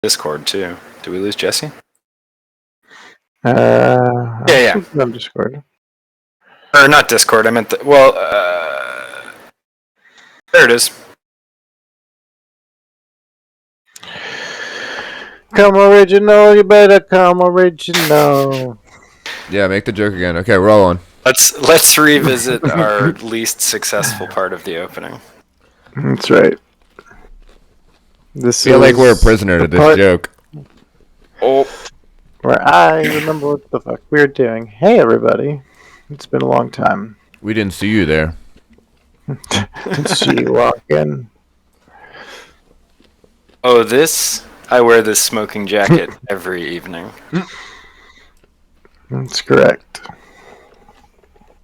Discord too. Did we lose Jesse? Yeah. On Discord. Or not Discord. I meant well. There it is. Come original, you better come original. Yeah, make the joke again. Okay, roll on. Let's revisit our least successful part of the opening. That's right. This feel like we're a prisoner to this joke. Oh. Where I remember what the fuck we were doing. Hey, everybody. It's been a long time. We didn't see you there. See you walk in. Oh, I wear this smoking jacket every evening. That's correct.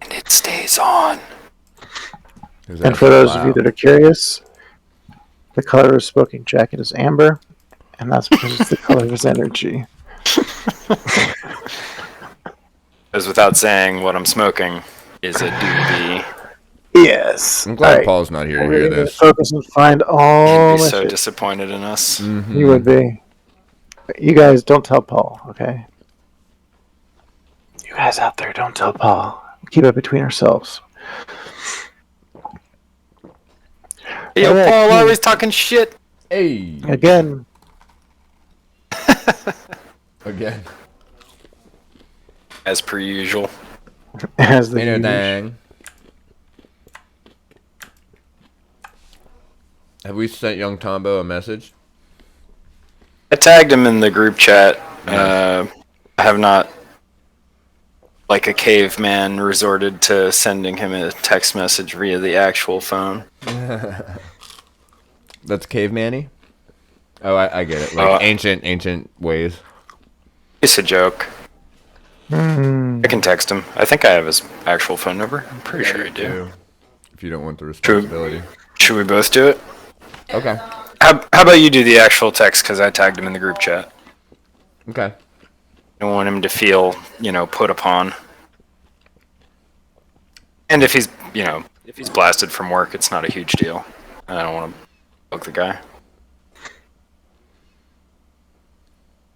And it stays on. And for those of you that are curious, the color of his smoking jacket is amber, and that's because it's the color of his energy. As without saying what I'm smoking is a doobie. Yes. I'm glad Paul's not here to hear this. Focus and find all. He'd be so disappointed in us. Mm-hmm. You would be. You guys don't tell Paul, okay? You guys out there, don't tell Paul. Keep it between ourselves. Hey, yo, Paul always talking shit. Hey. Again. Again. As per usual. As the usual. Have we sent young Tombo a message? I tagged him in the group chat. I have not, like a caveman, resorted to sending him a text message via the actual phone. That's caveman-y? Oh, I get it. Like ancient ways. It's a joke. I can text him. I think I have his actual phone number. I'm pretty sure I do. If you don't want the responsibility. Should we both do it? Okay. How about you do the actual text, because I tagged him in the group chat. Okay. I don't want him to feel, put upon. And if he's blasted from work, it's not a huge deal. I don't want to bug the guy.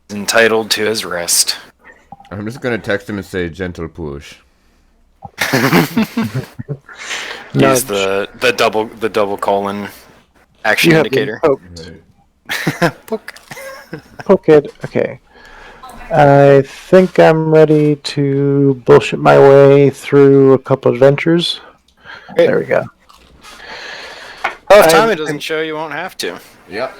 He's entitled to his rest. I'm just gonna text him and say gentle push. Use the double colon action indicator. Poke it. Okay. I think I'm ready to bullshit my way through a couple adventures. Great. There we go. Oh, if Tommy doesn't show, you won't have to. Yep.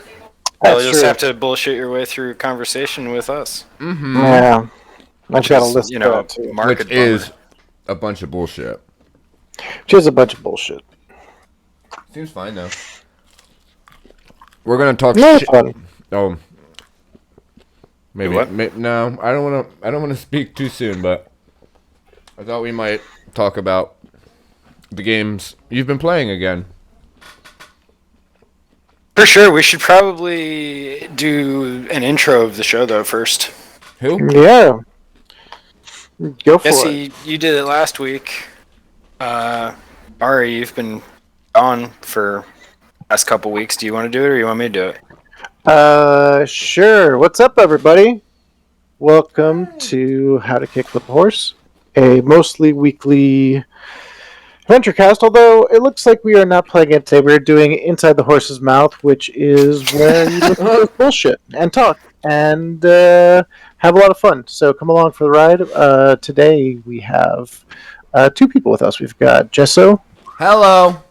You'll just have to bullshit your way through conversation with us. Mm-hmm. Yeah. I've got a list of that too. Which is a bunch of bullshit. Just a bunch of bullshit. Seems fine though. We're gonna talk shit. Oh. Maybe. What? No, I don't want to speak too soon, but I thought we might talk about the games you've been playing again. For sure, we should probably do an intro of the show though first. Who? Yeah. Go for it. Jesse, you did it last week. Ari, you've been gone for the last couple weeks. Do you want to do it, or you want me to do it? Sure. What's up, everybody? Welcome to How to Kick Flip a Horse, a mostly weekly adventure cast, although it looks like we are not playing it today. We're doing Inside the Horse's Mouth, which is where you listen to bullshit and talk and have a lot of fun. So come along for the ride. Today we have two people with us. We've got Jesso. Hello.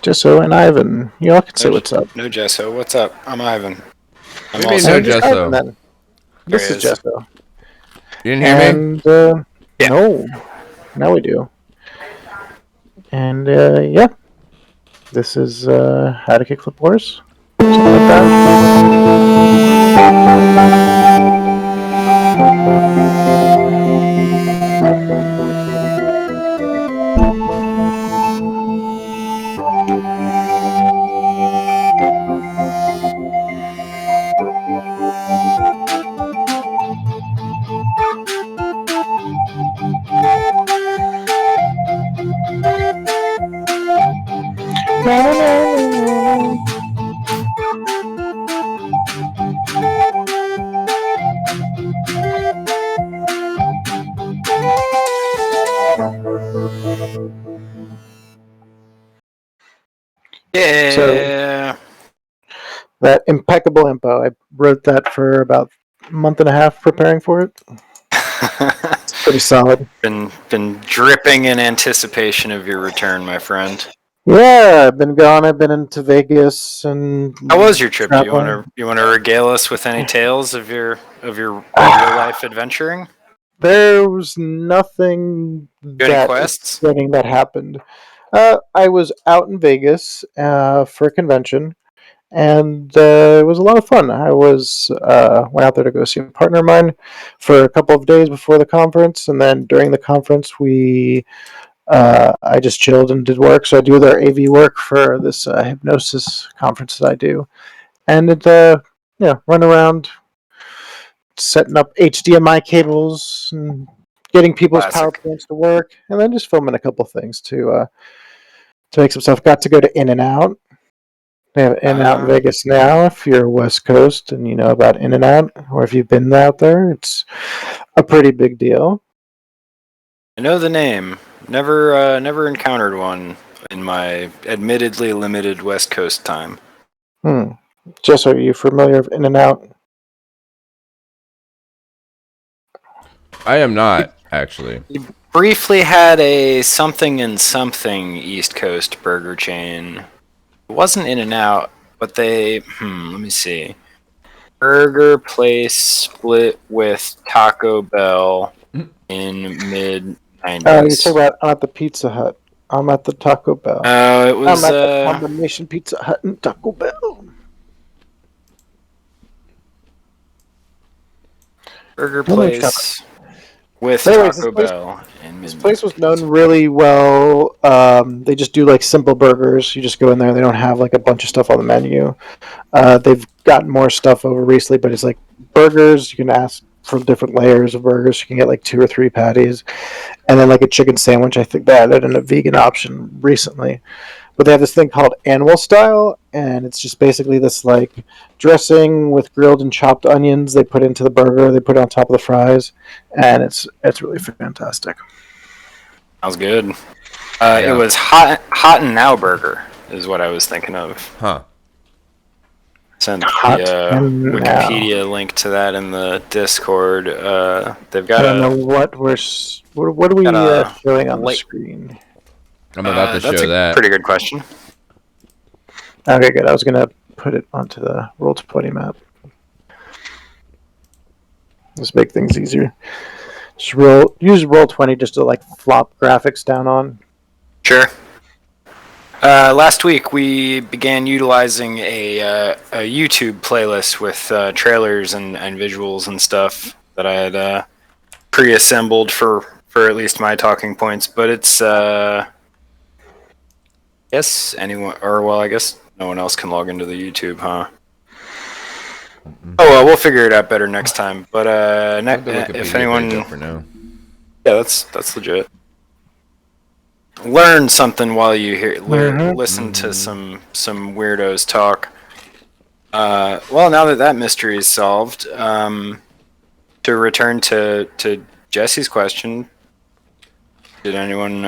Jesso and Ivan. You all can say what's up. No Jesso. What's up? I'm Ivan. I'm also Jesso. Ivan, this is Jesso. You didn't hear me? Yeah. No. Now we do. And yeah, this is How to Kick Flip Horse. Something like Yeah. That impeccable info. I wrote that for about a month and a half preparing for it. It's pretty solid. been dripping in anticipation of your return, my friend. Yeah, I've been gone. I've been into Vegas and How was your trip? Do traveling. you want to regale us with any tales of your real life adventuring? There was nothing Do any that quests? exciting that happened. I was out in Vegas for a convention, and it was a lot of fun. I went out there to go see a partner of mine for a couple of days before the conference, and then during the conference, I just chilled and did work. So I do their AV work for this hypnosis conference that I do, and run around setting up HDMI cables and getting people's power Classic. plants to work, and then just filming a couple things to make some stuff. Got to go to In and Out. They have In and Out in Vegas now. If you're West Coast and you know about In and Out, or if you've been out there, it's a pretty big deal. I know the name. Never encountered one in my admittedly limited West Coast time. Jess, are you familiar with In and Out? I am not, actually. You briefly had a something and something East Coast burger chain. It wasn't In and Out, but they let me see. Burger place split with Taco Bell in mid You're 90s. talking about I'm at the Pizza Hut. I'm at the Taco Bell. It was I'm at the combination Pizza Hut and Taco Bell. burger place with Taco Bell in mid. This place was known really well. They just do like simple burgers. You just go in there. They don't have like a bunch of stuff on the menu. They've gotten more stuff over recently, but it's like burgers. You can ask for different layers of burgers. You can get like 2 or 3 patties, and then like a chicken sandwich. I think they added in a vegan option recently. But they have this thing called animal style, and it's just basically this like dressing with grilled and chopped onions. They put into the burger. They put it on top of the fries, and it's really fantastic. Sounds good. It was hot and now burger is what I was thinking of. Huh. Sent Hot the and Wikipedia link to that in the Discord. They've got I don't know what what are we showing on the screen. I'm about to show that's a that. pretty good question. Okay, good. I was gonna put it onto the Roll20 map. Just make things easier. Just use Roll20 just to like flop graphics down on. Sure. Last week we began utilizing a YouTube playlist with trailers and visuals and stuff that I had pre-assembled for at least my talking points. But it's yes, anyone I guess no one else can log into the YouTube, huh? Oh well, we'll figure it out better next time. But if anyone, for now. yeah, that's legit. Learn something while you listen to some weirdos talk. Well, now that mystery is solved, to return to Jesse's question, did anyone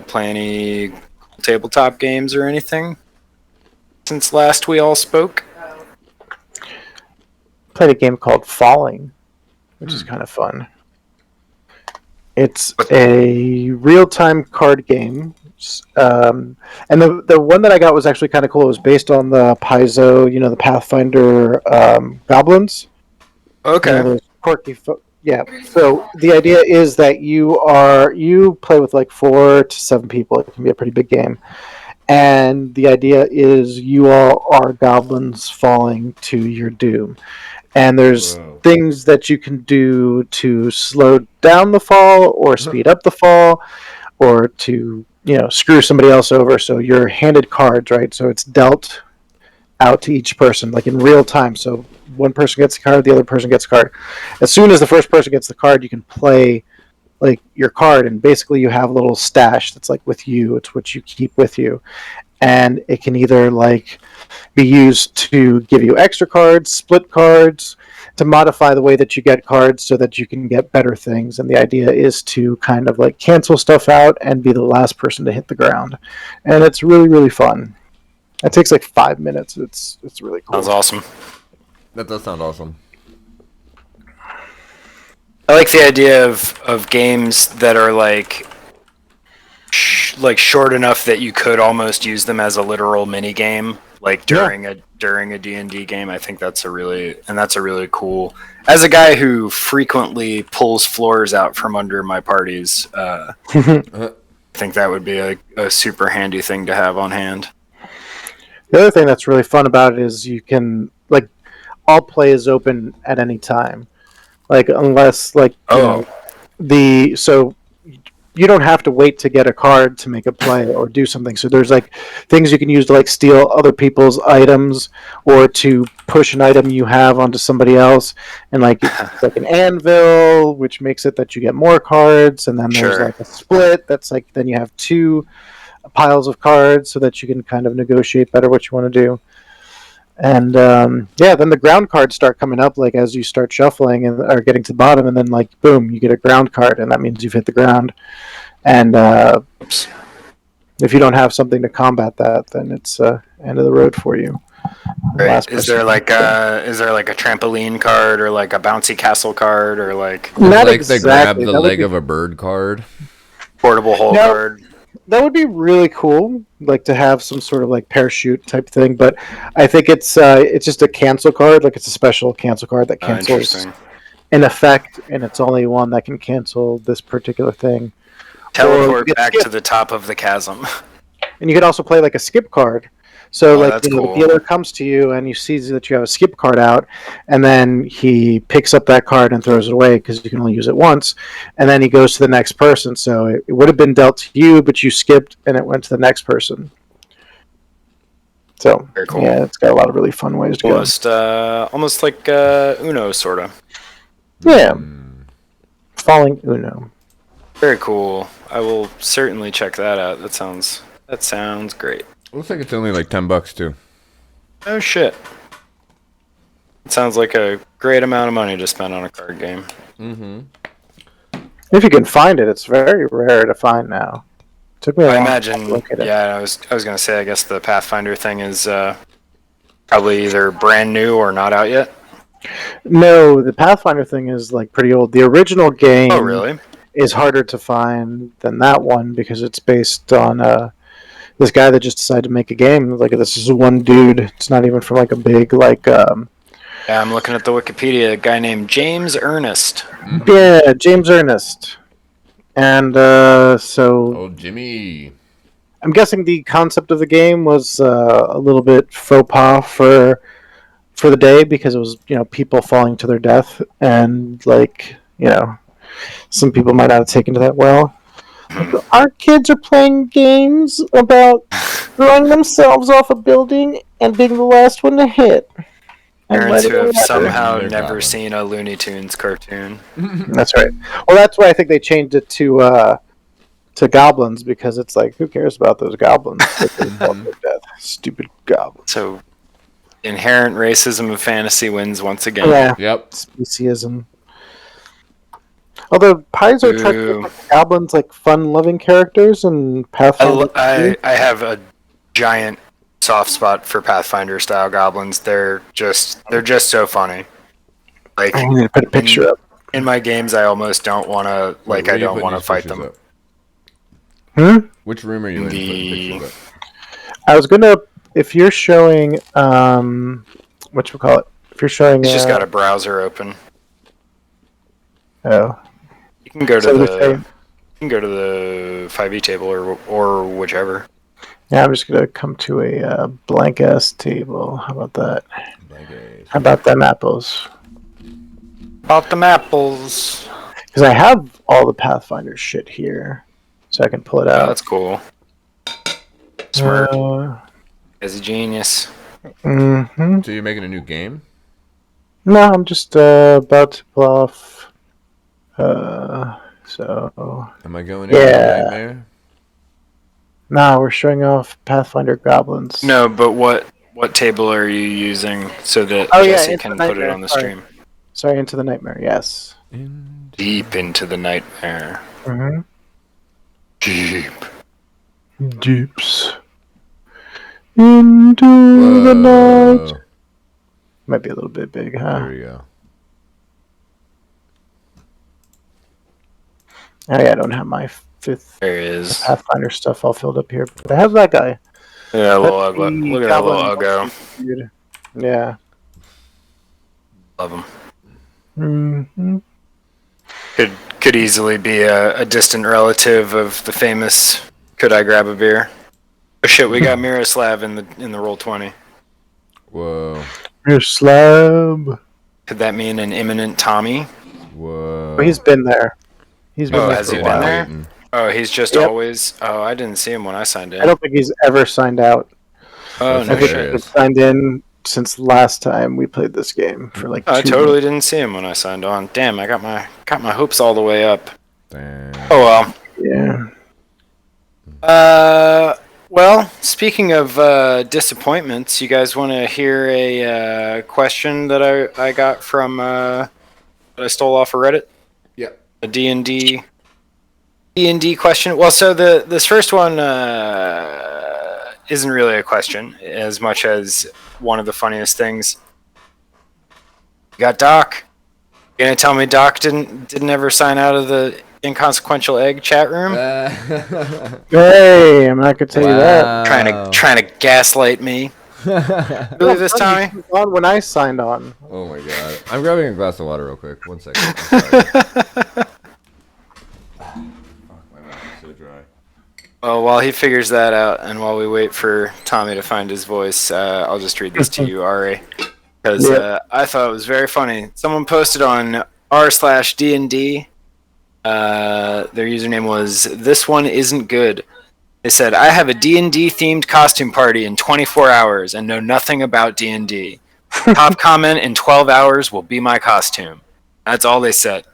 play any tabletop games or anything since last we all spoke? Played a game called Falling, which is kind of fun. It's a real-time card game, and the one that I got was actually kind of cool. It was based on the Paizo, the Pathfinder goblins. Okay. Those quirky, yeah. So the idea is that you play with like 4 to 7 people. It can be a pretty big game, and the idea is you all are goblins falling to your doom. And there's things that you can do to slow down the fall or speed up the fall or to, screw somebody else over. So you're handed cards, right? So it's dealt out to each person, like in real time. So one person gets a card, the other person gets a card. As soon as the first person gets the card, you can play like your card, and basically you have a little stash that's like with you. It's what you keep with you. And it can either like be used to give you extra cards, split cards. to modify the way that you get cards so that you can get better things. And the idea is to kind of like cancel stuff out and be the last person to hit the ground. And it's really, really fun. It takes like 5 minutes. It's really cool. Sounds awesome. That does sound awesome. I like the idea of games that are like short enough that you could almost use them as a literal mini game, like during a D&D game. I think that's a really cool. As a guy who frequently pulls floors out from under my parties, I think that would be a super handy thing to have on hand. The other thing that's really fun about it is you can, like, all play is open at any time. Like, unless, like, so you don't have to wait to get a card to make a play or do something. So there's, like, things you can use to, like, steal other people's items or to push an item you have onto somebody else. And, like, it's like an anvil, which makes it that you get more cards. And then there's, like, a split that's, like, then you have 2 piles of cards so that you can kind of negotiate better what you want to do. And then the ground cards start coming up like as you start shuffling and are getting to the bottom, and then like boom, you get a ground card, and that means you've hit the ground. And if you don't have something to combat that, then it's end of the road for you. Right. Is there like a trampoline card or like a bouncy castle card or like not like exactly. they grab the That would leg be- of a bird card? portable hole card? That would be really cool, like to have some sort of like parachute type thing. But I think it's just a cancel card, like it's a special cancel card that cancels an effect, and it's only one that can cancel this particular thing. Teleport back to the top of the chasm. And you could also play like a skip card. So that's the cool. dealer comes to you and you see that you have a skip card out, and then he picks up that card and throws it away because you can only use it once, and then he goes to the next person. So it would have been dealt to you, but you skipped and it went to the next person. So Very cool. Yeah, it's got a lot of really fun ways to go. Almost like Uno, sort of. Yeah, falling Uno. Very cool. I will certainly check that out. That sounds great. Looks like it's only like $10 too. Oh shit. It sounds like a great amount of money to spend on a card game. Mm-hmm. If you can find it, it's very rare to find now. Took me a I long imagine. time to look at it. Yeah, I was gonna say. I guess the Pathfinder thing is probably either brand new or not out yet. No, the Pathfinder thing is like pretty old. The original game Oh really? is harder to find than that one because it's based on this guy that just decided to make a game. Like, this is one dude. It's not even from like a big like. Yeah, I'm looking at the Wikipedia. A guy named James Ernest. Yeah, James Ernest. And so Oh, Jimmy. I'm guessing the concept of the game was a little bit faux pas for the day because it was people falling to their death, and like some people might not have taken to that well. Our kids are playing games about throwing themselves off a building and being the last one to hit. Parents who have somehow They're never goblins. seen a Looney Tunes cartoon. That's right. Well, that's why I think they changed it to goblins, because it's like, who cares about those goblins? They fall to their death. Stupid goblins. So, inherent racism of fantasy wins once again. Yeah, Yep. speciesism. Although Paizo tried to Boo. make the goblins like fun-loving characters, and Pathfinder. I have a giant soft spot for Pathfinder style goblins. They're just so funny. Like I'm gonna put a picture up. in my games, I almost don't want to Where are I you don't putting want to these fight pictures them. up? Hmm? Which room are you in? Putting pictures up? I was gonna. If you're showing, what you call it? If you're showing, He's just got a browser open. Oh, You can go to So the the- you can go to the 5e table or whichever. yeah. I'm just gonna come to a blank ass table. How about that? Okay. How about them apples? Pop them apples. Because I have all the Pathfinder shit here, so I can pull it Oh, out. that's cool. Smart. As As a genius. Mm-hmm. So you're making a new game? No, I'm just about to pull off. So Am I going into Yeah. a nightmare? nah, we're showing off Pathfinder goblins. No, but what table are you using so that Oh, yeah, Jesse it's can the put it nightmare, on the sorry. stream? Sorry, Into the Nightmare. Yes. Deep into the nightmare. Mm-hmm. Deep. Deeps into the night. Might be a little bit big, huh? There we go. Oh yeah, I don't have my fifth There he is. Pathfinder stuff all filled up here, but I have that guy. Yeah, little That's uggo. the Look at that little goblin uggo. dude. Yeah. Love him. Mm-hmm. Could easily be a distant relative of the famous Could I Grab a Beer? Oh shit, we got Miroslav in the roll 20. Whoa. Your slab. Could that mean an imminent Tommy? Whoa. Well, he's been there. He's been Oh, there has for he a been while. there? Waiting. Oh, he's just Yep. always. Oh, I didn't see him when I signed in. I don't think he's ever signed out. Oh, That's no I think shit. he's signed in since last time we played this game for like 2 I totally didn't see him when I signed on. Damn, I got my hopes all the way up. Damn. Oh well. Yeah. Well, speaking of disappointments, you guys want to hear a question that I got from that I stole off of Reddit? Yeah. A D&D question. Well, so this first one isn't really a question as much as one of the funniest things. You got Doc. You gonna tell me Doc didn't ever sign out of the inconsequential egg chat room? Hey, I'm not gonna tell you that. Trying to gaslight me. Really this Tommy? He was on when I signed on. Oh my god. I'm grabbing a glass of water real quick. 1 second. I'm sorry. Fuck, my mouth is so dry. Well, while he figures that out, and while we wait for Tommy to find his voice, I'll just read this to you, Ari, because I thought it was very funny. Someone posted on r/D&D. Their username was "This one isn't good." They said, "I have a D&D themed costume party in 24 hours and know nothing about D&D. Top comment in 12 hours will be my costume." That's all they said.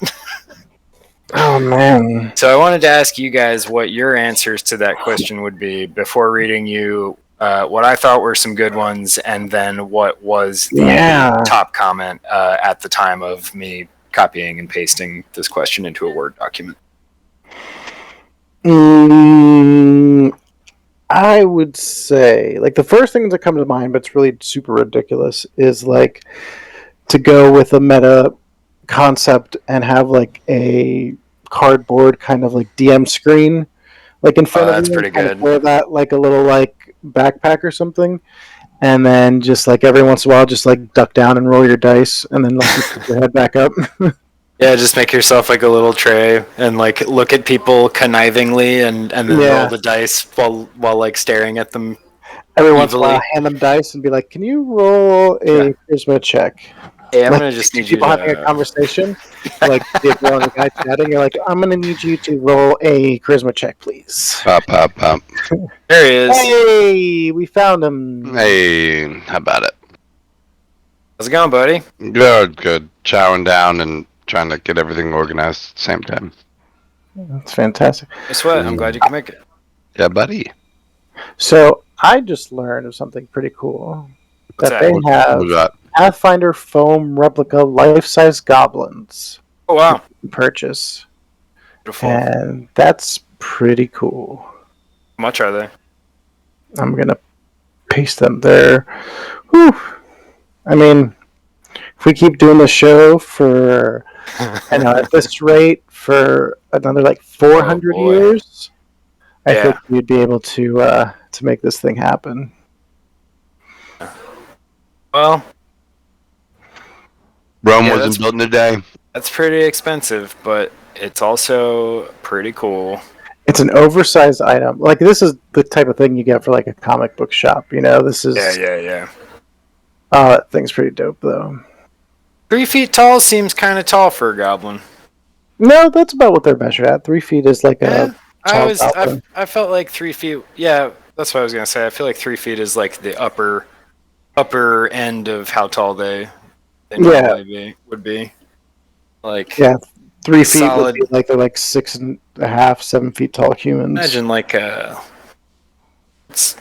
Oh man. So I wanted to ask you guys what your answers to that question would be before reading you what I thought were some good ones, and then what was the top comment at the time of me copying and pasting this question into a Word document. I would say, like, the first thing that comes to mind, but it's really super ridiculous, is like to go with a meta concept and have like a cardboard kind of like DM screen, like in front of you. That's pretty good. Wear that like a little like backpack or something, and then just like every once in a while, just like duck down and roll your dice, and then like you put your head back up. Yeah, just make yourself like a little tray and like look at people connivingly and then roll the dice while like staring at them. Every once in a while, hand them dice and be like, "Can you roll a charisma check?" Hey, I'm gonna just need you to having a conversation, like the girl and the guy chatting. You're like, "I'm gonna need you to roll a charisma check, please." Pop. There he is. Hey, we found him. Hey, how about it? How's it going, buddy? Good. Chowing down and trying to get everything organized at the same time. That's fantastic. Guess what? I'm glad you can make it. Yeah, buddy. So I just learned of something pretty cool. What's that that? they have Who's that? Pathfinder foam replica life-size goblins Oh wow! to purchase, Beautiful. and that's pretty cool. How much are they? I'm gonna paste them there. Whew. I mean, if we keep doing the show for, I know, at this rate for another like 400 years, I think we'd be able to make this thing happen. Well, Rome wasn't built in a day. That's pretty expensive, but it's also pretty cool. It's an oversized item. Like, this is the type of thing you get for like a comic book shop. You know, this is Yeah. Oh, that thing's pretty dope though. 3 feet tall seems kind of tall for a goblin. No, that's about what they're measured at. 3 feet is like a tall goblin. I felt like 3 feet. Yeah, that's what I was gonna say. I feel like 3 feet is like the upper end of how tall they normally would be. Like 3 feet would be like they're like 6.5, 7 feet tall humans. Imagine like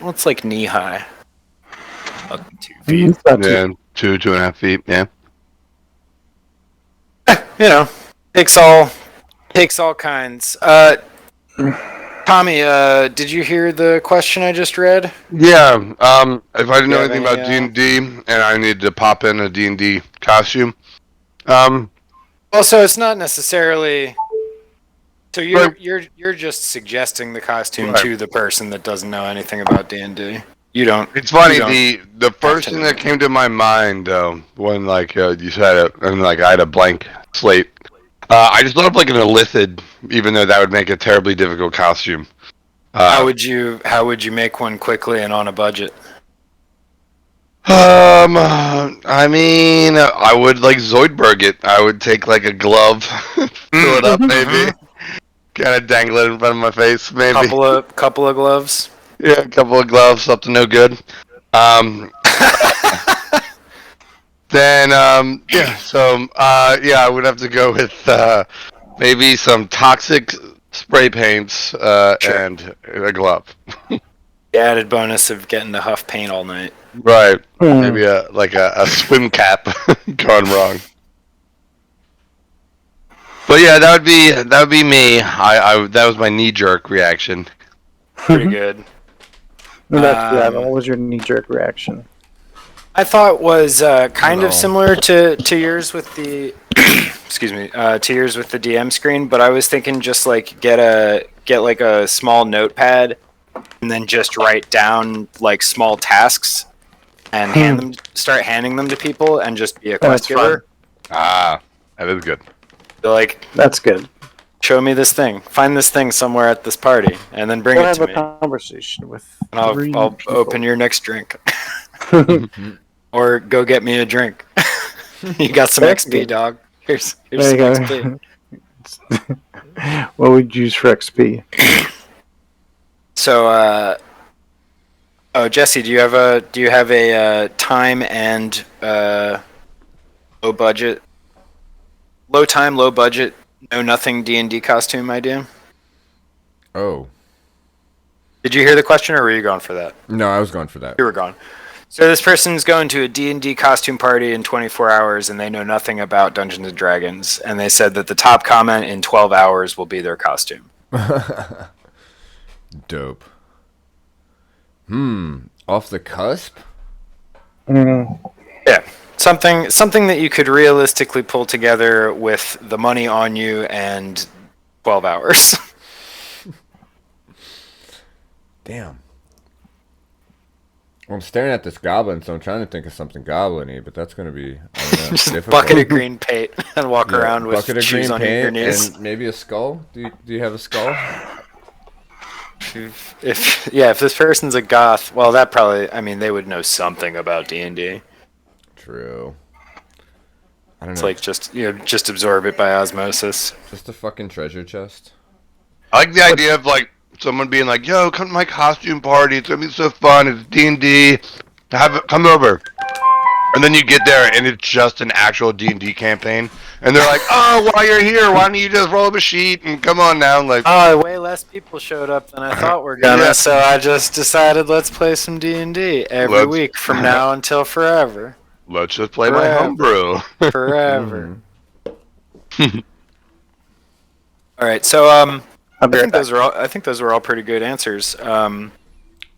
what's like knee high. 2 feet. Yeah, 2.5 feet. Yeah. You know, takes all kinds. Tommy, did you hear the question I just read? Yeah. If I didn't know You have anything any, about D&D and I needed to pop in a D&D costume, Also, it's not necessarily. So Right. you're just suggesting the costume Right. to the person that doesn't know anything about D&D. You don't. It's funny. you don't The first to thing know. that came to my mind when you said it and like I had a blank slate. I just thought of like an illithid, even though that would make a terribly difficult costume. How would you make one quickly and on a budget? I mean, I would like Zoidberg it. I would take like a glove, fill it up, maybe, kind of dangle it in front of my face, maybe. Couple of gloves. Yeah, a couple of gloves, up to no good. Then, yeah. So, yeah, I would have to go with maybe some toxic spray paints Sure. and a glove. The added bonus of getting to huff paint all night. Right. Maybe a swim cap gone wrong. But yeah, that would be me. I that was my knee jerk reaction. Pretty good. What was your knee-jerk reaction? I thought was kind No. of similar to yours with the excuse me, to yours with the DM screen, but I was thinking just like get like a small notepad and then just write down like small tasks and start handing them to people and just be a quest That's fun. giver. Ah, that is good. Be like, That's good. show me this thing, find this thing somewhere at this party, and then bring We'll it have to a me. conversation with And I'll three people. open your next drink. Or go get me a drink. You got some That's XP, good. dog. Here's There some you XP. go. What would you use for XP? So, oh, Jesse, do you have a time and low budget, low time, low budget, no nothing D&D costume idea? Oh. Did you hear the question, or were you going for that? No, I was going for that. You were gone. So this person's going to a D&D costume party in 24 hours, and they know nothing about Dungeons & Dragons, and they said that the top comment in 12 hours will be their costume. Dope. Off the cusp? Yeah, something that you could realistically pull together with the money on you and 12 hours. Damn. Well, I'm staring at this goblin, so I'm trying to think of something goblin-y, but that's going to be, I don't know, Just a difficult. bucket of green paint and walk Yeah, around with bucket of shoes green on your paint knees. and maybe a skull. Do you have a skull? If this person's a goth, well, that probably, I mean, they would know something about D&D. True. I don't It's know. like just absorb it by osmosis. Just a fucking treasure chest. I like the idea of like someone being like, "Yo, come to my costume party. It's gonna be so fun. It's D&D. Come over." And then you get there and it's just an actual D&D campaign, and they're like, "Oh, while you're here, why don't you just roll up a sheet and come on down?" Like, Oh, way less people showed up than I thought were gonna, Yeah. so I just decided let's play some D&D every Let's- week from now until forever. let's just play my Forever. homebrew. Forever. All right, so I'll be I right think back. those were all pretty good answers. Dude,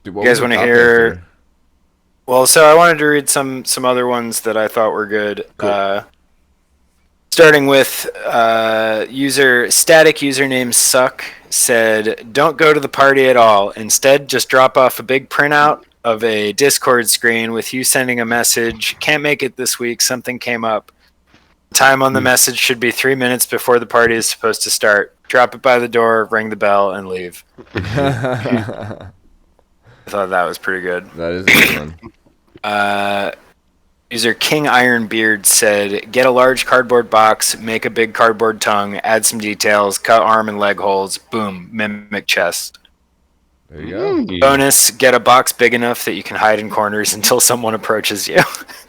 You what guys was the want to top hear? answer? Well, so I wanted to read some other ones that I thought were good. Cool. Starting with static username suck said, "Don't go to the party at all. Instead, just drop off a big printout of a Discord screen with you sending a message. Can't make it this week. Something came up. Time on the message should be 3 minutes before the party is supposed to start. Drop it by the door, ring the bell, and leave." I thought that was pretty good. That is a good one. User King Ironbeard said, "Get a large cardboard box, make a big cardboard tongue, add some details, cut arm and leg holes, boom, mimic chest. There you go. Bonus, get a box big enough that you can hide in corners until someone approaches you."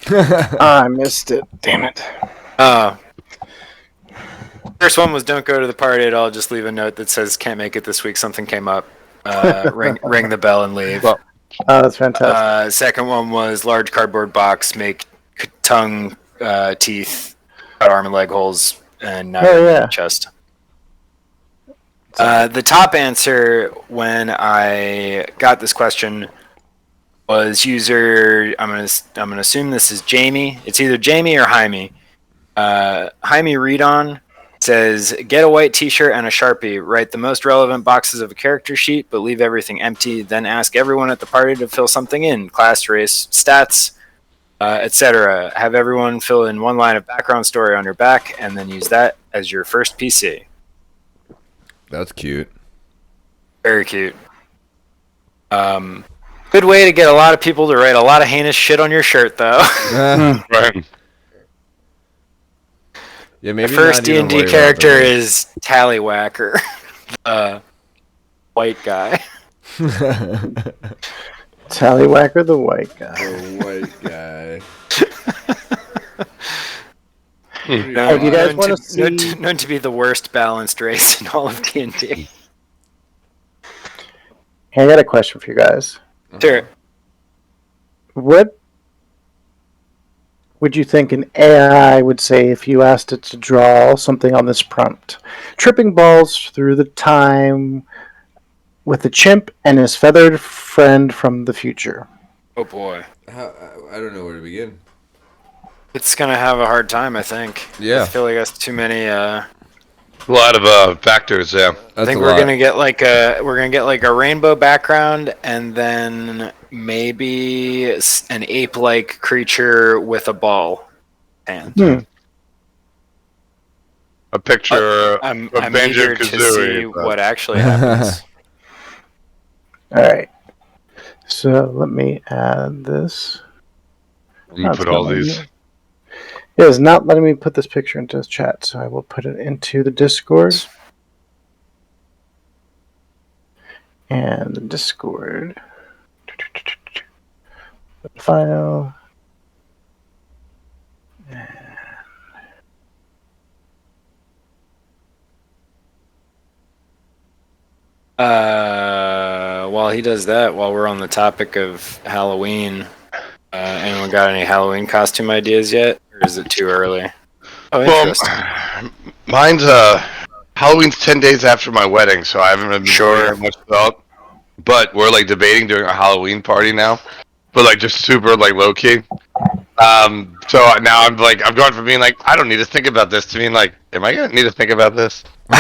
I missed it. Damn it. First one was, "Don't go to the party at all, just leave a note that says can't make it this week, something came up. Ring the bell and leave." Oh, that's fantastic. Second one was, "Large cardboard box, make tongue, teeth, cut arm and leg holes, and now Oh, you're in yeah. the chest. The top answer when I got this question was user. I'm gonna assume this is Jamie. It's either Jamie or Jaime. Jaime Readon says, get a white t-shirt and a Sharpie. Write the most relevant boxes of a character sheet, but leave everything empty. Then ask everyone at the party to fill something in. Class, race, stats, etc. Have everyone fill in one line of background story on your back, and then use that as your first PC. That's cute. Very cute. Good way to get a lot of people to write a lot of heinous shit on your shirt, though. Right. Yeah, My maybe first not even D&D worry about character the- is Tallywhacker, the white guy. Tallywhacker the white guy. The white guy. Oh, do you guys wanna see- known to be the worst balanced race in all of D&D. Hey, I got a question for you guys. Sure. What would you think an AI would say if you asked it to draw something on this prompt? Tripping balls through the time with the chimp and his feathered friend from the future. Oh boy. I don't know where to begin. It's gonna have a hard time, I think. Yeah. I feel like that's too many. A lot of factors, yeah. That's I think a we're lot. gonna get like a rainbow background, and then maybe an ape-like creature with a ball hand. A picture I'm of eager to see Banjo-Kazooie. but- what actually happens. All right. So let me add this. You put all these. It is not letting me put this picture into the chat, so I will put it into the Discord. And the Discord. File. While he does that, while we're on the topic of Halloween, anyone got any Halloween costume ideas yet, or is it too early? Oh, interesting. Well, mine's Halloween's 10 days after my wedding, so I haven't been Sure. doing much thought. But we're like debating doing a Halloween party now, but like just super like low key. So now I'm going from being like I don't need to think about this to being like, am I gonna need to think about this? So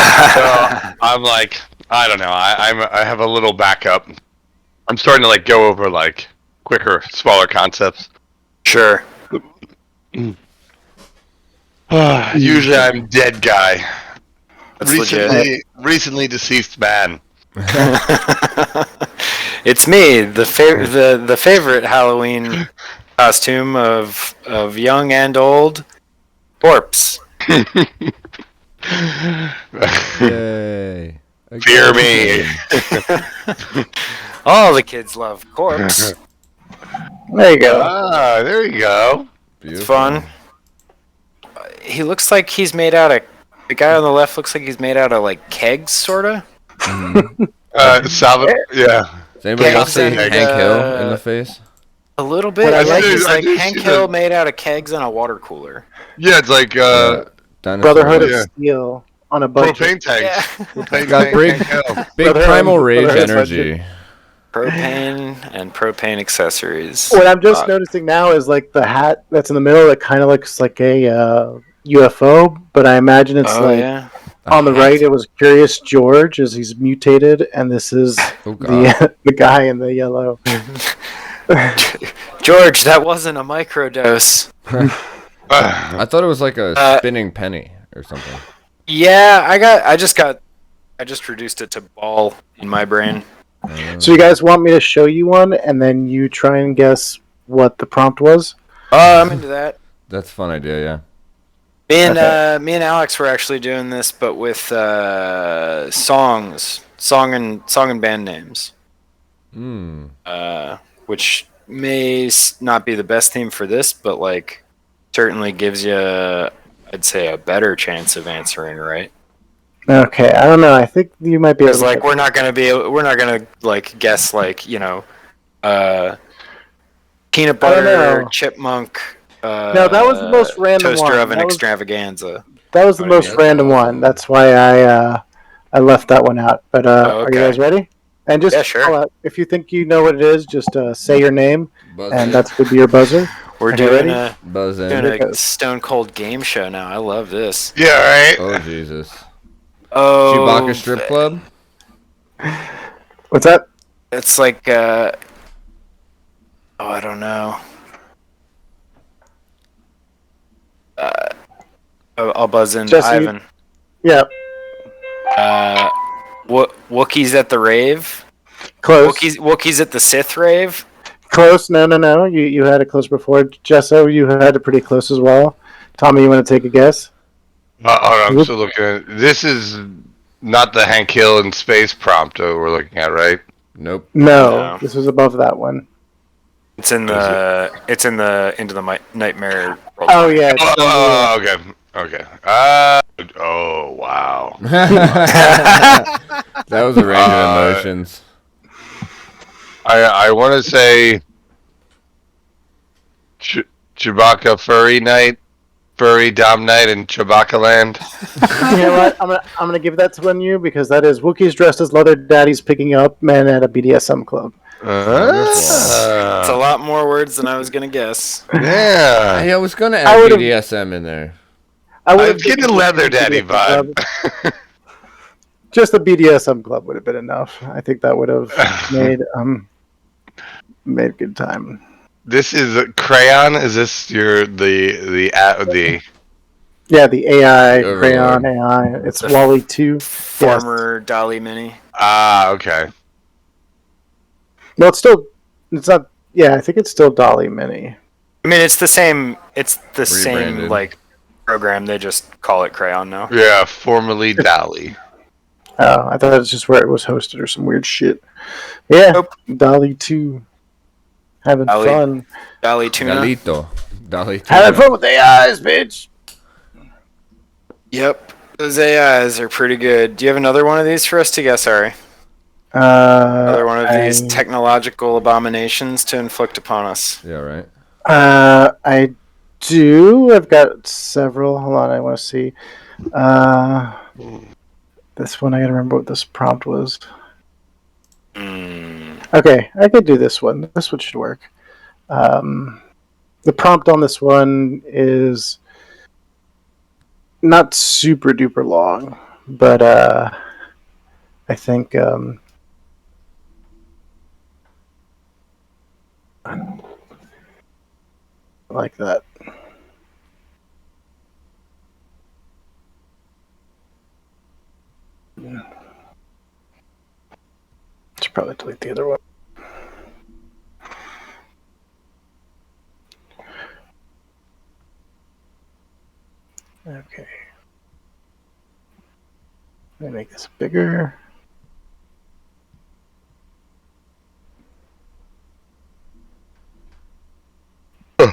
I'm like, I don't know. I have a little backup. I'm starting to like go over like quicker, smaller concepts. Sure. Usually I'm dead guy. That's legit. Recently deceased man. It's me, the favorite Halloween costume of young and old corpse. Yay. Fear me. All the kids love corpse. There you go. Ah, there you go. It's fun. He looks like he's made out of. The guy on the left looks like he's made out of like kegs, sorta. Salvador. Yeah. Does anybody Yeah, else see and, Hank Hill in the face? A little bit. What I I like do- he's I like do Hank see Hill the- made out of kegs and a water cooler. Yeah, it's like Dinosaur. Brotherhood Yeah. of Steel on a budget. propane tanks. Yeah. Propane Got tank, big- Hank Hill. Big Brotherhood- primal rage Brotherhood energy. Propane and propane accessories. What I'm just Uh, noticing now is like the hat that's in the middle that kind of looks like a UFO, but I imagine it's oh like yeah. on the right it was Curious George as he's mutated, and this is Oh god. the guy in the yellow. George, that wasn't a microdose. I thought it was like a spinning penny or something. Yeah, I just reduced it to ball in my brain. So you guys want me to show you one, and then you try and guess what the prompt was? Oh, I'm into that. That's a fun idea, yeah. Me and Alex were actually doing this, but with song and band names, which may not be the best theme for this, but like certainly gives you, I'd say, a better chance of answering right. Okay, I don't know. I think you might be able Because to. like we're not gonna like guess like peanut don't butter know. chipmunk. No, that was the most random toaster one. oven That was- extravaganza. That was the most that's random awesome. one. That's why I left that one out. But Oh, are you okay. guys ready? And just Yeah, sure. call out. If you think you know what it is, just say your name, Buzz and it. that's going to be your buzzer. We're Okay, doing ready? Buzz doing in. Here it a goes. Stone Cold game show now. I love this. Yeah, right. Oh Jesus. Oh, Chewbacca strip club. What's that? It's like I don't know. I'll buzz in Jesse, Ivan. Yeah, Wookiees at the rave. close. Wookiees at the Sith rave. Close. No. You had it close before. Jesso, you had it pretty close as well. Tommy, you want to take a guess? I'm still looking at. This is not the Hank Hill in space prompt we're looking at, right? Nope. No, No. this was above that one. It's in the Into the Nightmare. World. Oh yeah. It's Okay. Oh wow. That was a range of emotions. I want to say Chewbacca Furry Night, Furry Dom Night in Chewbacca Land. You know what? I'm gonna give that to one you because that is Wookiees dressed as leather daddies picking up men at a BDSM club. It's a lot more words than I was gonna guess. Yeah. Hey, I was gonna I add would've- BDSM in there. I would I'm getting a leather daddy vibe. Just the BDSM club would have been enough. I think that would have made good time. This is Crayon. Is this the Yeah, the AI Overlord. crayon AI. It's Wally 2. Former Dolly Mini. okay. No, it's not. Yeah, I think it's still Dolly Mini. I mean, it's the same. It's the same Rebranded. like program. They just call it Crayon now. Yeah, formerly Dolly. Oh, I thought it was just where it was hosted or some weird shit. Yeah, Nope. Dolly 2. Having Dolly. fun. Dolly Tuna. Dalito. Having fun with AIs, bitch. Yep. Those AIs are pretty good. Do you have another one of these for us to guess? Sorry. Another one of these technological abominations to inflict upon us. Yeah, right. I do. I've got several. Hold on, I want to see. This one, I gotta remember what this prompt was. Okay, I could do this one. This one should work. The prompt on this one is not super duper long, but I think like that. Should probably delete the other one. Okay. Let me make this bigger. All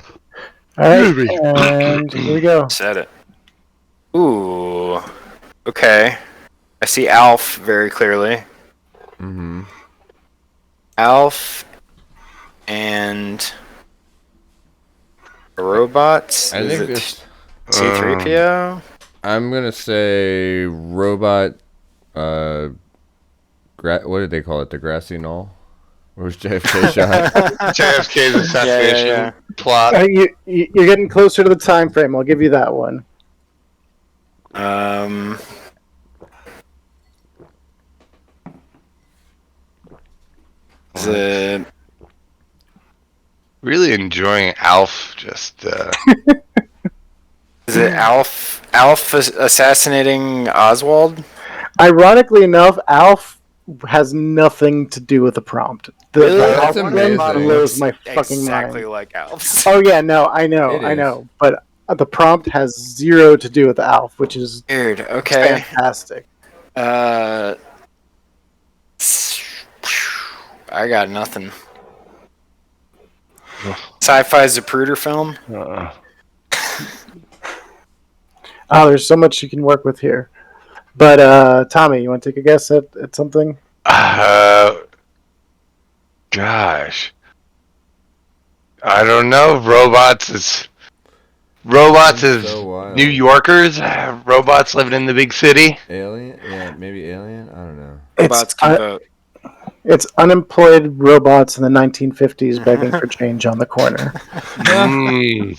right, and here we go. Said it. Ooh. Okay. I see Alf very clearly. Mm-hmm. Alf and robots. I Is think it this. C3PO? I'm gonna say robot. What did they call it? The grassy knoll. Where was JFK shot? JFK's assassination Yeah. plot. You're getting closer to the time frame. I'll give you that one. Is it Really enjoying Alf. Just is it Alf assassinating Oswald? Ironically enough, Alf has nothing to do with the prompt. Really? The That's Alf amazing. one blows my fucking Exactly mind. like Alf's. Oh yeah, no, I It know, is. but the prompt has zero to do with Alf, which is Weird. Okay. fantastic. I got nothing. Sci-fi Zapruder film. Oh, there's so much you can work with here. But Tommy, you want to take a guess at something? gosh, I don't know. Robots is Robots That's as so wild. New Yorkers. Robots living in the big city. Alien? Yeah, maybe alien. I don't know. Robots can vote. It's unemployed robots in the 1950s begging for change on the corner. Mm.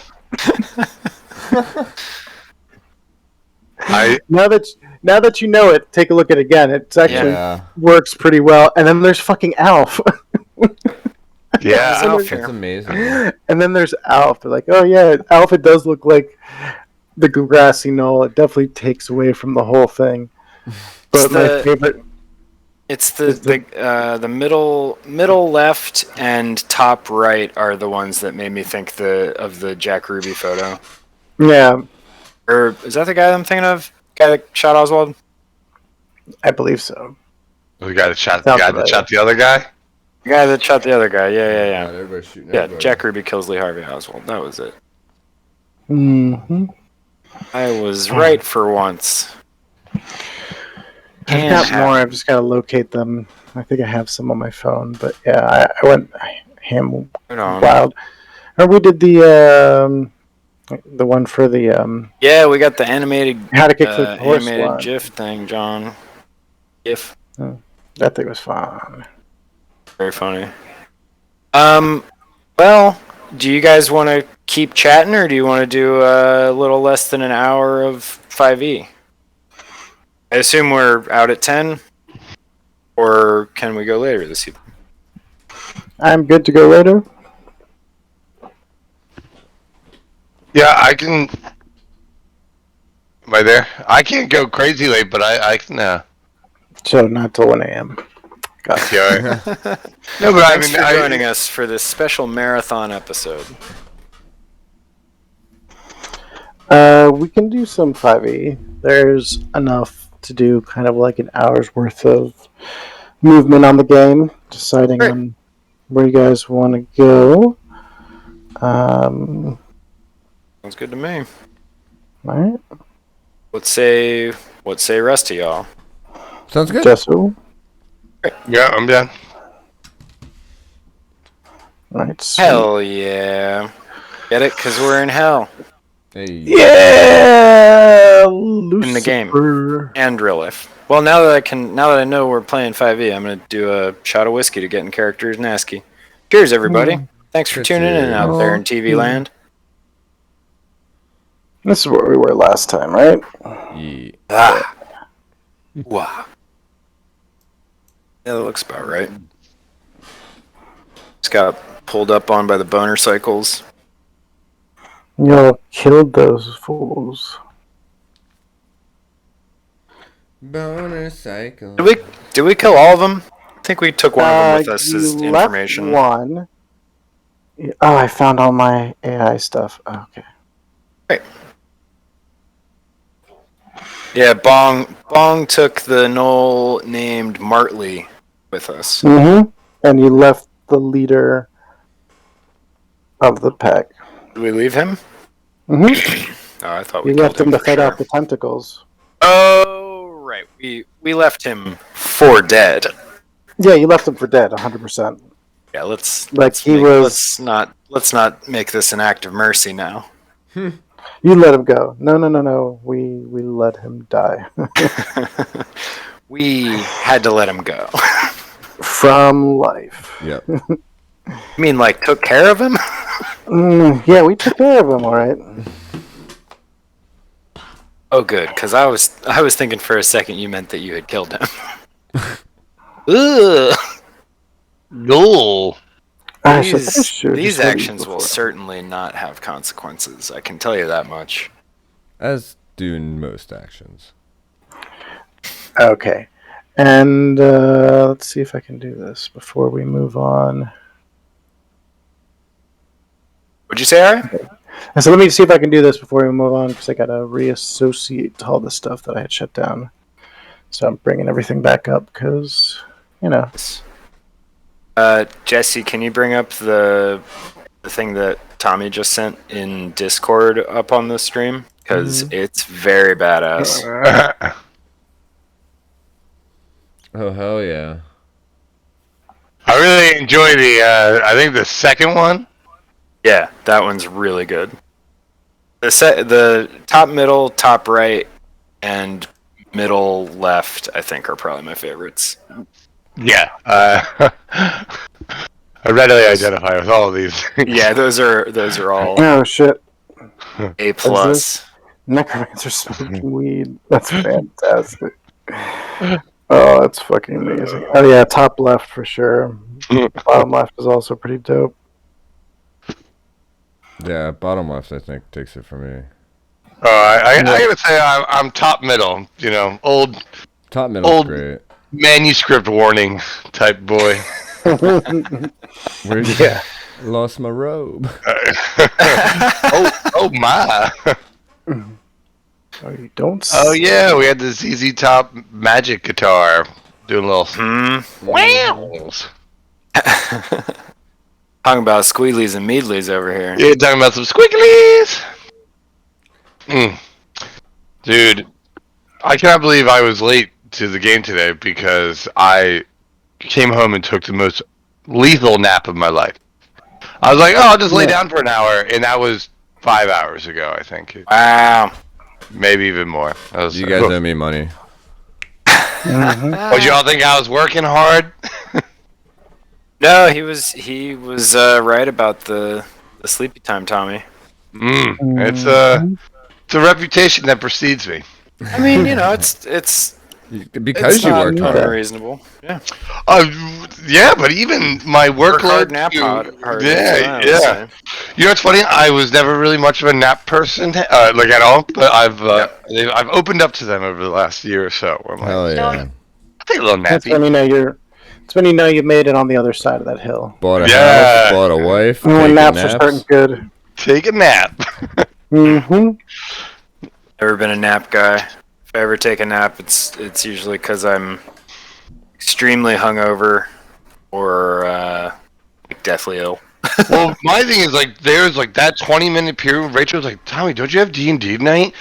I Now that you know it, take a look at it again. It actually Yeah, works pretty well. And then there's fucking Alf. yeah. Alf that's here. amazing. And then there's Alf. They're like, oh yeah, Alf. It does look like the grassy knoll. It definitely takes away from the whole thing. But my the- favorite. It's Is the middle left and top right are the ones that made me think of the Jack Ruby photo. Yeah, Or is that the guy I'm thinking of? Guy that shot Oswald? I believe so. We got to shot. Sounds Got to familiar. shot the other guy. The guy that shot the other guy. Yeah, God, yeah. everybody's shooting Yeah, everybody. Jack Ruby kills Lee Harvey Oswald. That was it. Mm-hmm. I was right for once. I've got more. I've just got to locate them. I think I have some on my phone, but yeah, I went ham Hold on. wild. Or we did the one for the Yeah, we got the animated how to kick the horse animated one. GIF thing, John. GIF. That thing was fun. Very funny. Well, do you guys want to keep chatting, or do you want to do a little less than an hour of 5e? I assume we're out at 10, or can we go later this evening? I'm good to go later. Yeah, I can. Am I there? I can't go crazy late, but I can. So not till 1 a.m. Gotcha. Yeah. No, but Thanks I mean, for joining us for this special marathon episode. We can do some 5e. There's enough to do kind of like an hour's worth of movement on the game, deciding Great. on where you guys want to go. Sounds good to me. Alright. What say rest of y'all? Sounds good. Jesso. Yeah, I'm done. Alright. sweet. Hell yeah. Get it? Because we're in hell. Hey. Yeah! In the game. Lucifer. And real life. Well, now that I know we're playing 5e, I'm going to do a shot of whiskey to get in characters Nasky. Cheers, everybody. Thanks for tuning in out there in TV land. This is where we were last time, right? Yeah. Ah. Wow. Yeah, that looks about right. Just got pulled up on by the boner cycles. Y'all killed those fools. Boner cycle. Did we kill all of them? I think we took one of them with us You as left information. one. Oh, I found all my AI stuff. Oh, okay. Right. Yeah, Bong took the gnoll named Martley with us. Mm-hmm. And you left the leader of the pack. Did we leave him? Mm-hmm. Oh, I thought we You killed left him to for fight sure. off the tentacles. Oh, right. We left him for dead. Yeah, you left him for dead, 100%. Yeah, let's not make this an act of mercy now. You let him go. No. We let him die. We had to let him go. From life. Yep. You mean like took care of him? Yeah, we took care of him, all right. Oh, good, because I was thinking for a second you meant that you had killed him. Ugh. No. These actions will certainly not have consequences. I can tell you that much. As do most actions. Okay. And let's see if I can do this before we move on. What'd you say, Ari? And so let me see if I can do this before we move on, because I got to reassociate all the stuff that I had shut down. So I'm bringing everything back up, because, you know. Jesse, can you bring up the thing that Tommy just sent in Discord up on the stream? Because it's very badass. Oh, hell yeah. I really enjoy I think the second one. Yeah, that one's really good. The top middle, top right, and middle left, I think, are probably my favorites. Yeah. I readily identify with all of these. Yeah, those are all Oh shit! A plus. Necromancer smoking weed. That's fantastic. Oh, that's fucking amazing. Oh yeah, top left for sure. Bottom left is also pretty dope. Yeah, bottom left, I think, takes it for me. I gotta say I'm top middle. You know, old Top middle's Old- great. manuscript warning type boy. Where did I lost my robe? Oh my! Oh, you don't. Oh yeah, we had the ZZ Top magic guitar doing a little wows. Talking about squealies and meadlies over here. You're talking about some squigglies. Dude, I cannot believe I was late to the game today because I came home and took the most lethal nap of my life. I was like, oh, I'll just lay down for an hour, and that was 5 hours ago, I think. Wow. Maybe even more. You guys owe me money. Would y'all think I was working hard? No, he was right about the sleepy time, Tommy. It's a reputation that precedes me. I mean, you know, it's Because you not worked hard. unreasonable. Yeah. Yeah, but even my Work hard, workload. nap hard. Yeah. You know what's funny? I was never really much of a nap person, like at all. But I've opened up to them over the last year or so. Where I'm like, Hell you know, yeah. I take a little That's nappy. when you know you're. It's when you know you made it on the other side of that hill. Bought a Yeah. house, bought a wife. When taking naps are starting good. Take a nap. Mm-hmm. Never been a nap guy. If I ever take a nap, it's usually because I'm extremely hungover or like deathly ill. Well, my thing is like there's like that 20-minute period. Rachel's like, Tommy, don't you have D&D tonight?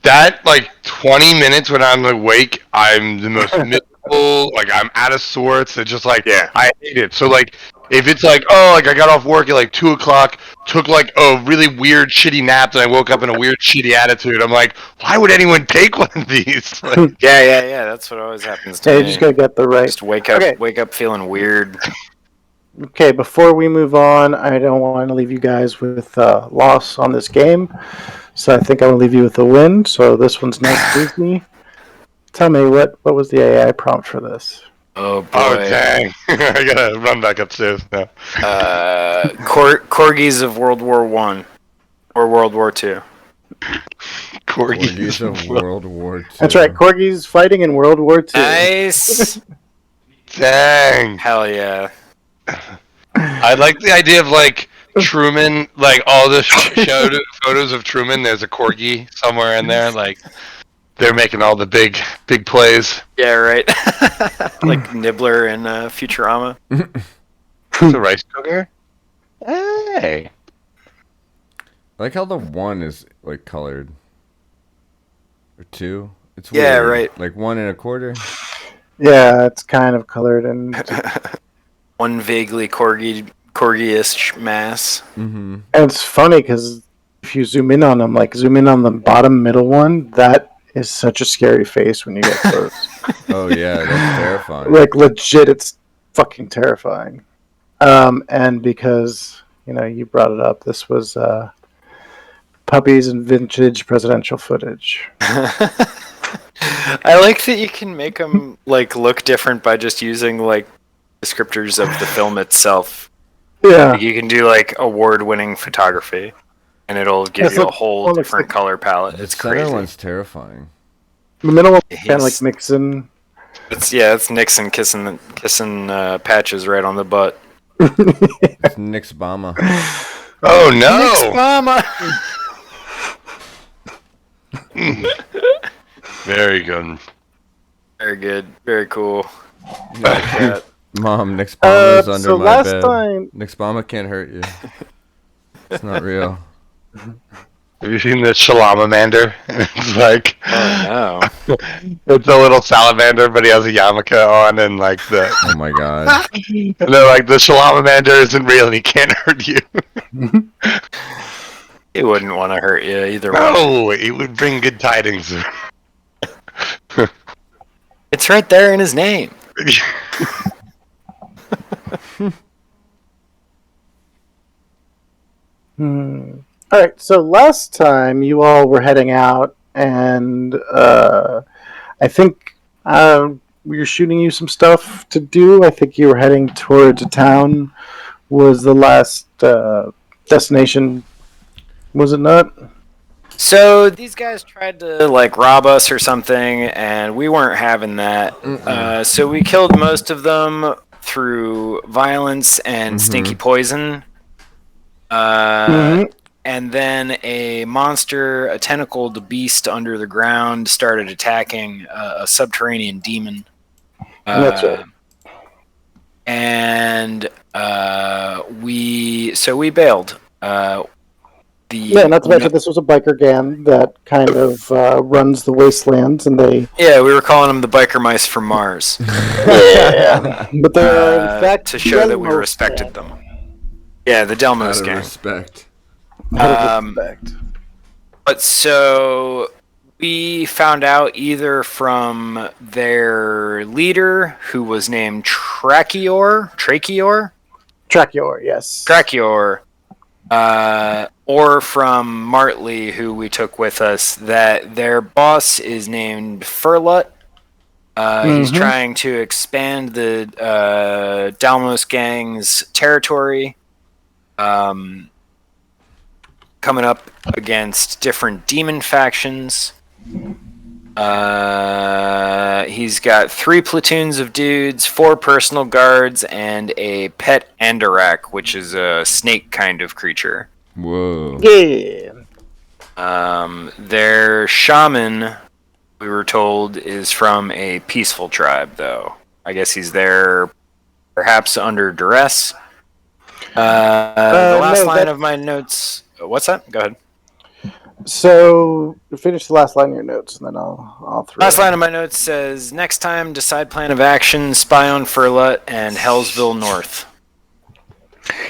That like 20 minutes when I'm awake, I'm the most miserable. Like I'm out of sorts. It's just like I hate it. So like if it's like like I got off work at like 2:00, took like a really weird shitty nap, and I woke up in a weird shitty attitude. I'm like, why would anyone take one of these? Like, Yeah. That's what always happens to Yeah, me. you just gotta get the right. Just wake up feeling weird. Okay, before we move on, I don't want to leave you guys with loss on this game, so I think I will leave you with a win. So this one's nice and easy. Tell me what was the AI prompt for this? Oh boy. oh dang! I gotta run back upstairs now. Corgis of World War One or World War Two. Corgis of World War II. That's right, corgis fighting in World War II. Nice. Dang! Hell yeah. I like the idea of like Truman, like all the photos of Truman. There's a corgi somewhere in there, like they're making all the big plays. Yeah, right. Like Nibbler in Futurama. It's a rice cooker. Hey, I like how the 1 is like colored. Or 2. It's Yeah, weird. right. Like 1 1/4. Yeah, it's kind of colored and One vaguely corgi-ish mass. Mm-hmm. and it's funny because if you zoom in on them, like zoom in on the bottom middle one, that is such a scary face when you get close. Oh yeah, that's terrifying. Like legit, it's fucking terrifying. And because you brought it up, this was puppies and vintage presidential footage. I like that you can make them like look different by just using like descriptors of the film itself. Yeah, Like, you can do like award-winning photography, and it'll give Yes, you a look- whole well, different looks color palette. The It's center crazy. one's terrifying. the middle one's kind of He's- like Nixon. It's Nixon kissing patches right on the butt. It's Nick's Bama. oh no! Mama. Very good. Very good. Very cool. I like that. Mom, Nick's Bama is under so my last bed. time, Nick's Bama can't hurt you. It's not real. Have you seen the Shalamamander? It's like Oh it's a little salamander, but he has a yarmulke on, and like Oh my god. and they're like the Shalamamander isn't real, and he can't hurt you. He wouldn't want to hurt you either way. No, it would bring good tidings. It's right there in his name. All right. So last time you all were heading out, and I think we were shooting you some stuff to do. I think you were heading towards a town. Was the last destination? Was it not? So these guys tried to like rob us or something, and we weren't having that. So we killed most of them through violence and stinky poison. And then a monster, a tentacled beast under the ground, started attacking a subterranean demon. That's right. And we bailed. Yeah, not to mention this was a biker gang that kind of runs the wastelands, and they we were calling them the biker mice from Mars. but they're in fact to show that we Delmos respected gang. them. Yeah, the Delmos Out of gang. respect. Out of respect. But so we found out either from their leader, who was named Tracheor, Yes. or from Martley, who we took with us, that their boss is named Furlut. He's trying to expand the Dalmos gang's territory, coming up against different demon factions. He's got 3 platoons of dudes, 4 personal guards, and a pet Andorak, which is a snake kind of creature. Whoa. Yeah. Their shaman, we were told, is from a peaceful tribe, though. I guess he's there perhaps under duress. The last line of my notes... What's that? Go ahead. So finish the last line of your notes, and then I'll throw. Last line of my notes says, next time, decide plan of action, spy on Furlut, and Hellsville North.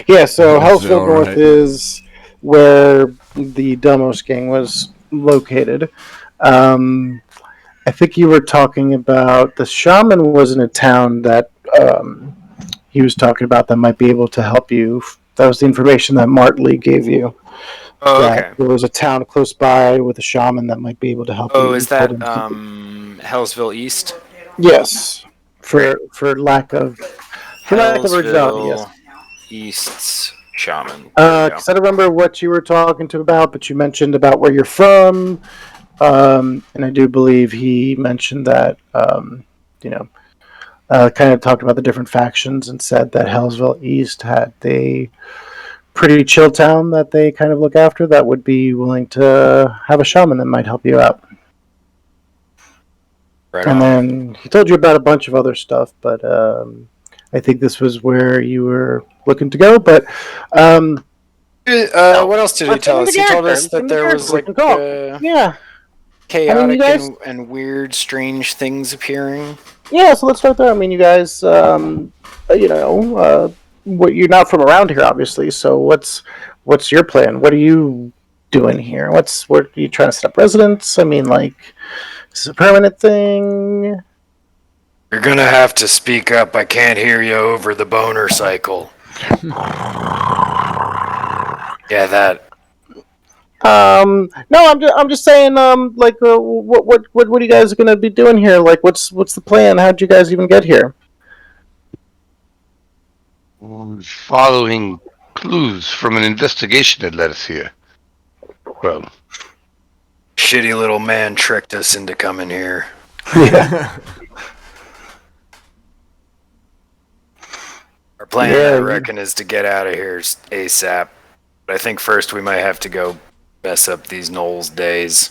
Yeah, so That's Hellsville all North right. is where the Delmos gang was located. I think you were talking about the shaman was in a town that he was talking about that might be able to help you. That was the information that Martley gave you. Oh, That okay. there was a town close by with a shaman that might be able to help you. Oh, is that He told him to- Hellsville East? Yes. For lack of originality, yes. Hellsville East's shaman. There we go. Because I don't remember what you were talking to about, but you mentioned about where you're from, and I do believe he mentioned that, kind of talked about the different factions and said that Hellsville East had a pretty chill town that they kind of look after that would be willing to have a shaman that might help you out. Right And on. then he told you about a bunch of other stuff, but I think this was where you were looking to go. But What else did he let's tell get us? into He told character. us Let's that get into there was character. like We can talk. Yeah, chaotic guys- and weird, strange things appearing. yeah. So let's start there. I mean, you guys, what you're not from around here, obviously. So what's your plan? What are you doing here? What are you trying to set up residence? I mean, like, is this a permanent thing? You're gonna have to speak up. I can't hear you over the boner cycle. Yeah, that. No, I'm just saying, what are you guys gonna be doing here? Like, what's the plan? How'd you guys even get here? Following clues from an investigation that led us here. Well, Shitty little man tricked us into coming here. Yeah. Our plan, Yeah, I you- reckon, is to get out of here ASAP. But I think first we might have to go mess up these gnolls days.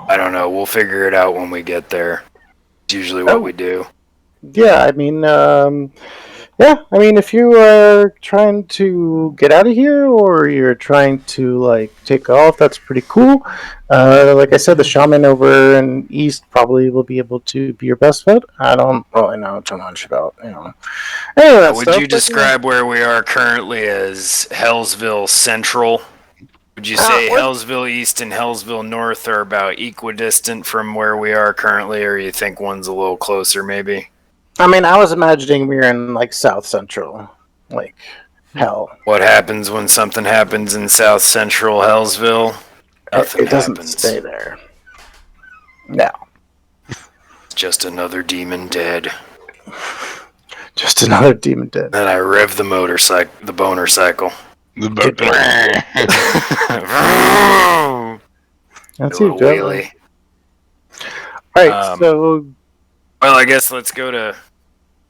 I don't know. We'll figure it out when we get there. It's usually what we do. Yeah, I mean, Yeah, I mean, if you are trying to get out of here or you're trying to like take off, that's pretty cool. Like I said, the shaman over in east probably will be able to be your best bet. I don't really know too much about any of that Would stuff. you But, describe where we are currently as Hellsville Central? Would you say Hellsville East and Hellsville North are about equidistant from where we are currently, or you think one's a little closer, maybe? I mean, I was imagining we were in like South Central, like hell. What happens when something happens in South Central Hellsville? Nothing It doesn't happens. stay there. No, It's just another demon dead. just another demon dead. Then I rev the motorcycle, the boner cycle. That's Do you, a Joe. wheelie. All right, so Well, I guess let's go to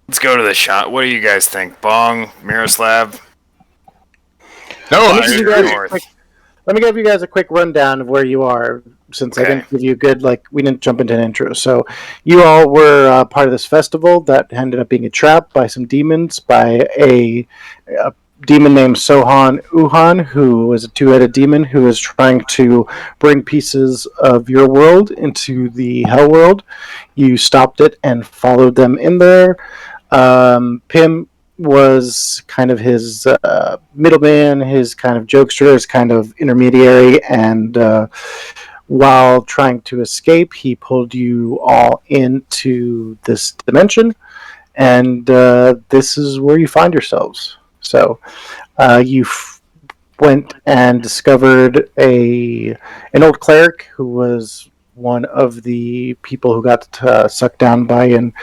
the shot. What do you guys think, Bong, Miroslav? No, let me, I give you agree. guys a quick, let me give you guys a quick rundown of where you are, since I Okay. didn't give you a good, we didn't jump into an intro. So you all were part of this festival that ended up being a trap by some demons, by a demon named Sohan Uhan, who was a two-headed demon who was trying to bring pieces of your world into the hell world. You stopped it and followed them in there. Pim was kind of his middleman, his kind of jokester, his kind of intermediary, and while trying to escape, he pulled you all into this dimension, and this is where you find yourselves. So you went and discovered an old cleric who was one of the people who got sucked down by an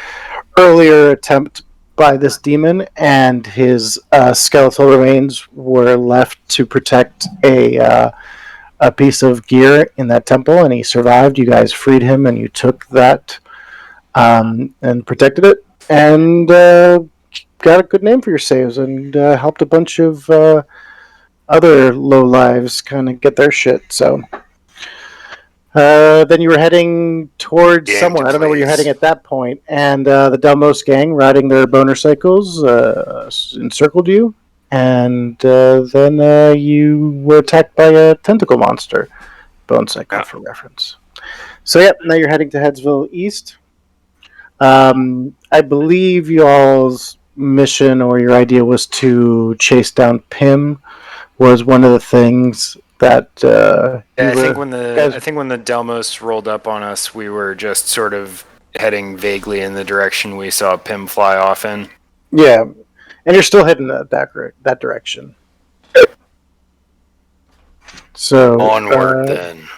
earlier attempt by this demon, and his skeletal remains were left to protect a piece of gear in that temple, and he survived. You guys freed him, and you took that and protected it, and got a good name for your saves, and helped a bunch of other low lives kind of get their shit. So then you were heading towards Game somewhere. to I don't know where you're please. heading at that point. And the Delmos gang, riding their boner cycles, encircled you. And then you were attacked by a tentacle monster. Bone cycle for reference. So, yep, now you're heading to Headsville East. I believe y'all's mission or your idea was to chase down Pim. Was one of the things that Yeah, you I think guys- when the Delmos rolled up on us, we were just sort of heading vaguely in the direction we saw Pim fly off in. Yeah, and you're still heading that direction. So Onward, then.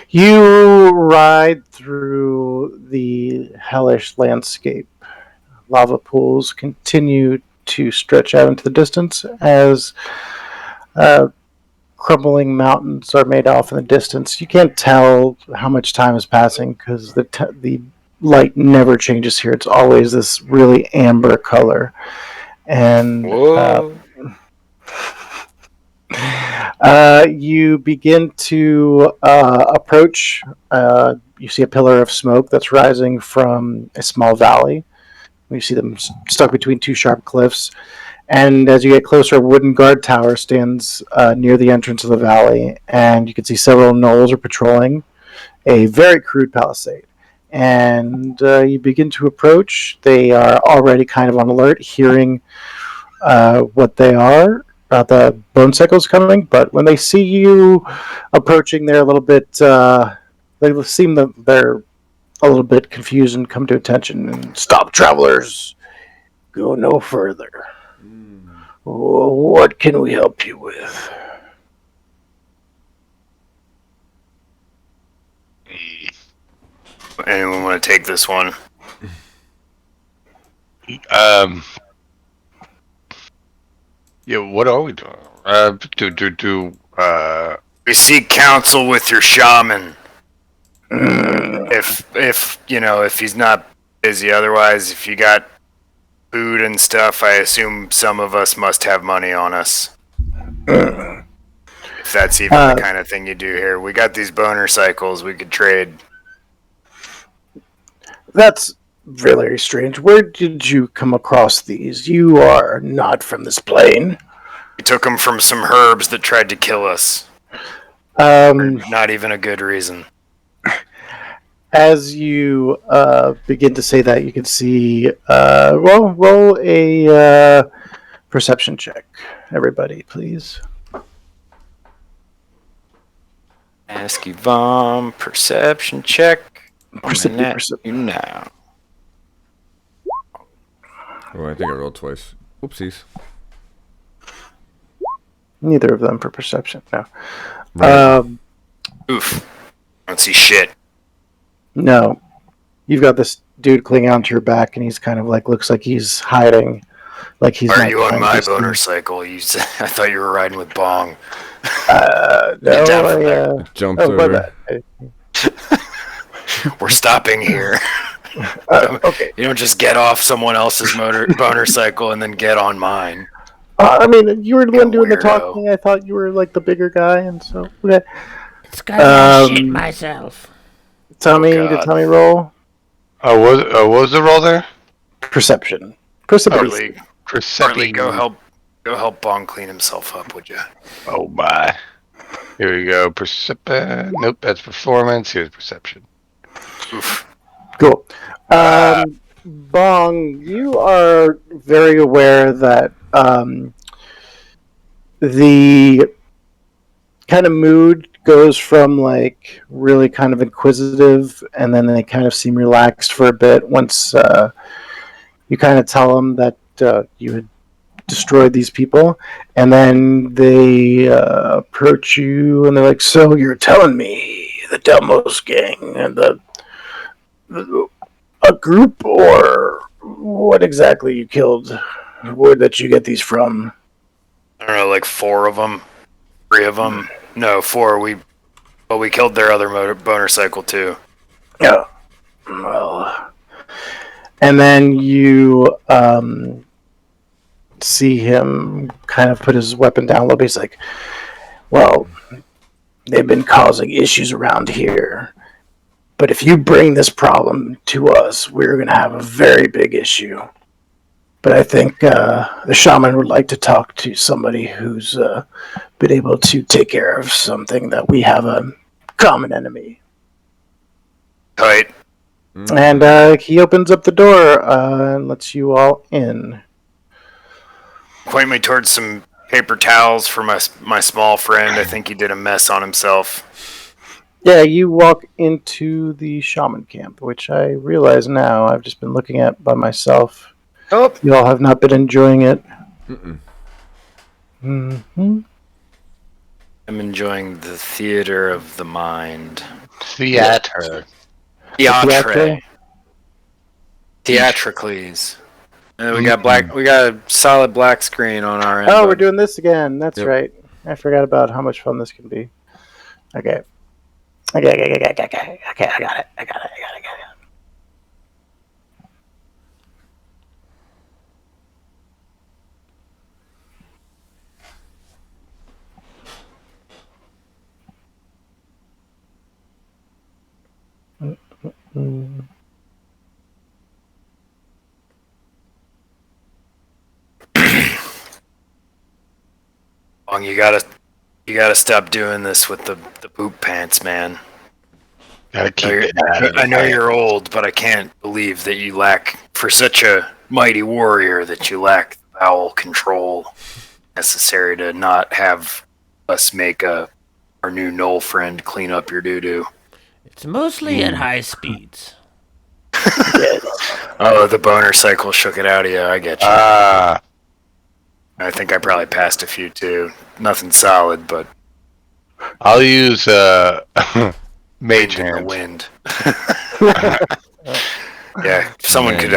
you ride through the hellish landscape. Lava pools continue to stretch out into the distance as crumbling mountains are made off in the distance. You can't tell how much time is passing because the light never changes here. It's always this really amber color. And Whoa. you begin to approach. You see a pillar of smoke that's rising from a small valley. You see them stuck between two sharp cliffs. And as you get closer, a wooden guard tower stands near the entrance of the valley. And you can see several gnolls are patrolling a very crude palisade. And you begin to approach. They are already kind of on alert, hearing what they are. The bone cycle's coming, but when they see you approaching, they're a little bit. They seem that they're a little bit confused and come to attention. And stop, travelers! Go no further. What can we help you with? Anyone want to take this one? Yeah, what are we doing? We seek counsel with your shaman. If he's not busy, otherwise, if you got food and stuff, I assume some of us must have money on us. If that's even the kind of thing you do here. We got these boner cycles we could trade. That's really strange. Where did you come across these? You are not from this plane. We took them from some herbs that tried to kill us. Not even a good reason. As you begin to say that, you can see. Roll a perception check, everybody, please. Nasky Vom, perception check. Perception. You now. Oh, I think I rolled twice. Oopsies. Neither of them for perception. No. Right. Oof. I don't see shit. No. You've got this dude clinging onto your back, and he's kind of like looks like he's hiding. Like he's. Are not you on trying my to boner see. cycle? You said, I thought you were riding with Bong. No. Get down from there. Jumped Oh, my over. bad. We're stopping here. Okay. You don't just get off someone else's boner cycle and then get on mine. I mean, you were the one doing the Weirdo. talking. I thought you were like the bigger guy, and so. Okay. It's 'cause I shit Um, myself. Tommy, God. did Tommy roll? Oh, what was the roll there? Perception. Partly Perception. go help Bong clean himself up, would you? Oh my. Here we go. Perception. Nope, that's performance. Here's perception. Oof. Cool. Bong, you are very aware that the kind of mood goes from like really kind of inquisitive, and then they kind of seem relaxed for a bit once you kind of tell them that you had destroyed these people, and then they approach you and they're like, "So you're telling me the Delmos gang and a group, or what exactly you killed? Where did you get these from?" I don't know, like 4 of them, 3 of them. No, 4. We killed their other boner cycle too. Yeah. Well, and then you see him kind of put his weapon down a little bit. He's like, "Well, they've been causing issues around here. But if you bring this problem to us, we're going to have a very big issue. But I think the shaman would like to talk to somebody who's been able to take care of something that we have a common enemy." Tight. And he opens up the door and lets you all in. Point me towards some paper towels for my small friend. I think he did a mess on himself. Yeah, you walk into the shaman camp, which I realize now I've just been looking at by myself. Oh. You all have not been enjoying it. Mm-mm. Mm-hmm. I'm enjoying the theater of the mind. Theater. Theatre. Theatricles. And we got a solid black screen on our end. Oh, bud. we're doing this again. That's Yep. right. I forgot about how much fun this can be. Okay. I got it. Mm. Bong, you gotta stop doing this with the boot pants, man. Gotta keep it out of I know the you're old, but I can't believe that you lack, for such a mighty warrior, that you lack the bowel control necessary to not have us make our new gnoll friend clean up your doo-doo. It's mostly at high speeds. Oh, the boner cycle shook it out of you. I get you. Ah, I think I probably passed a few too. Nothing solid, but I'll use wind mage in the hand. wind. Yeah, if someone could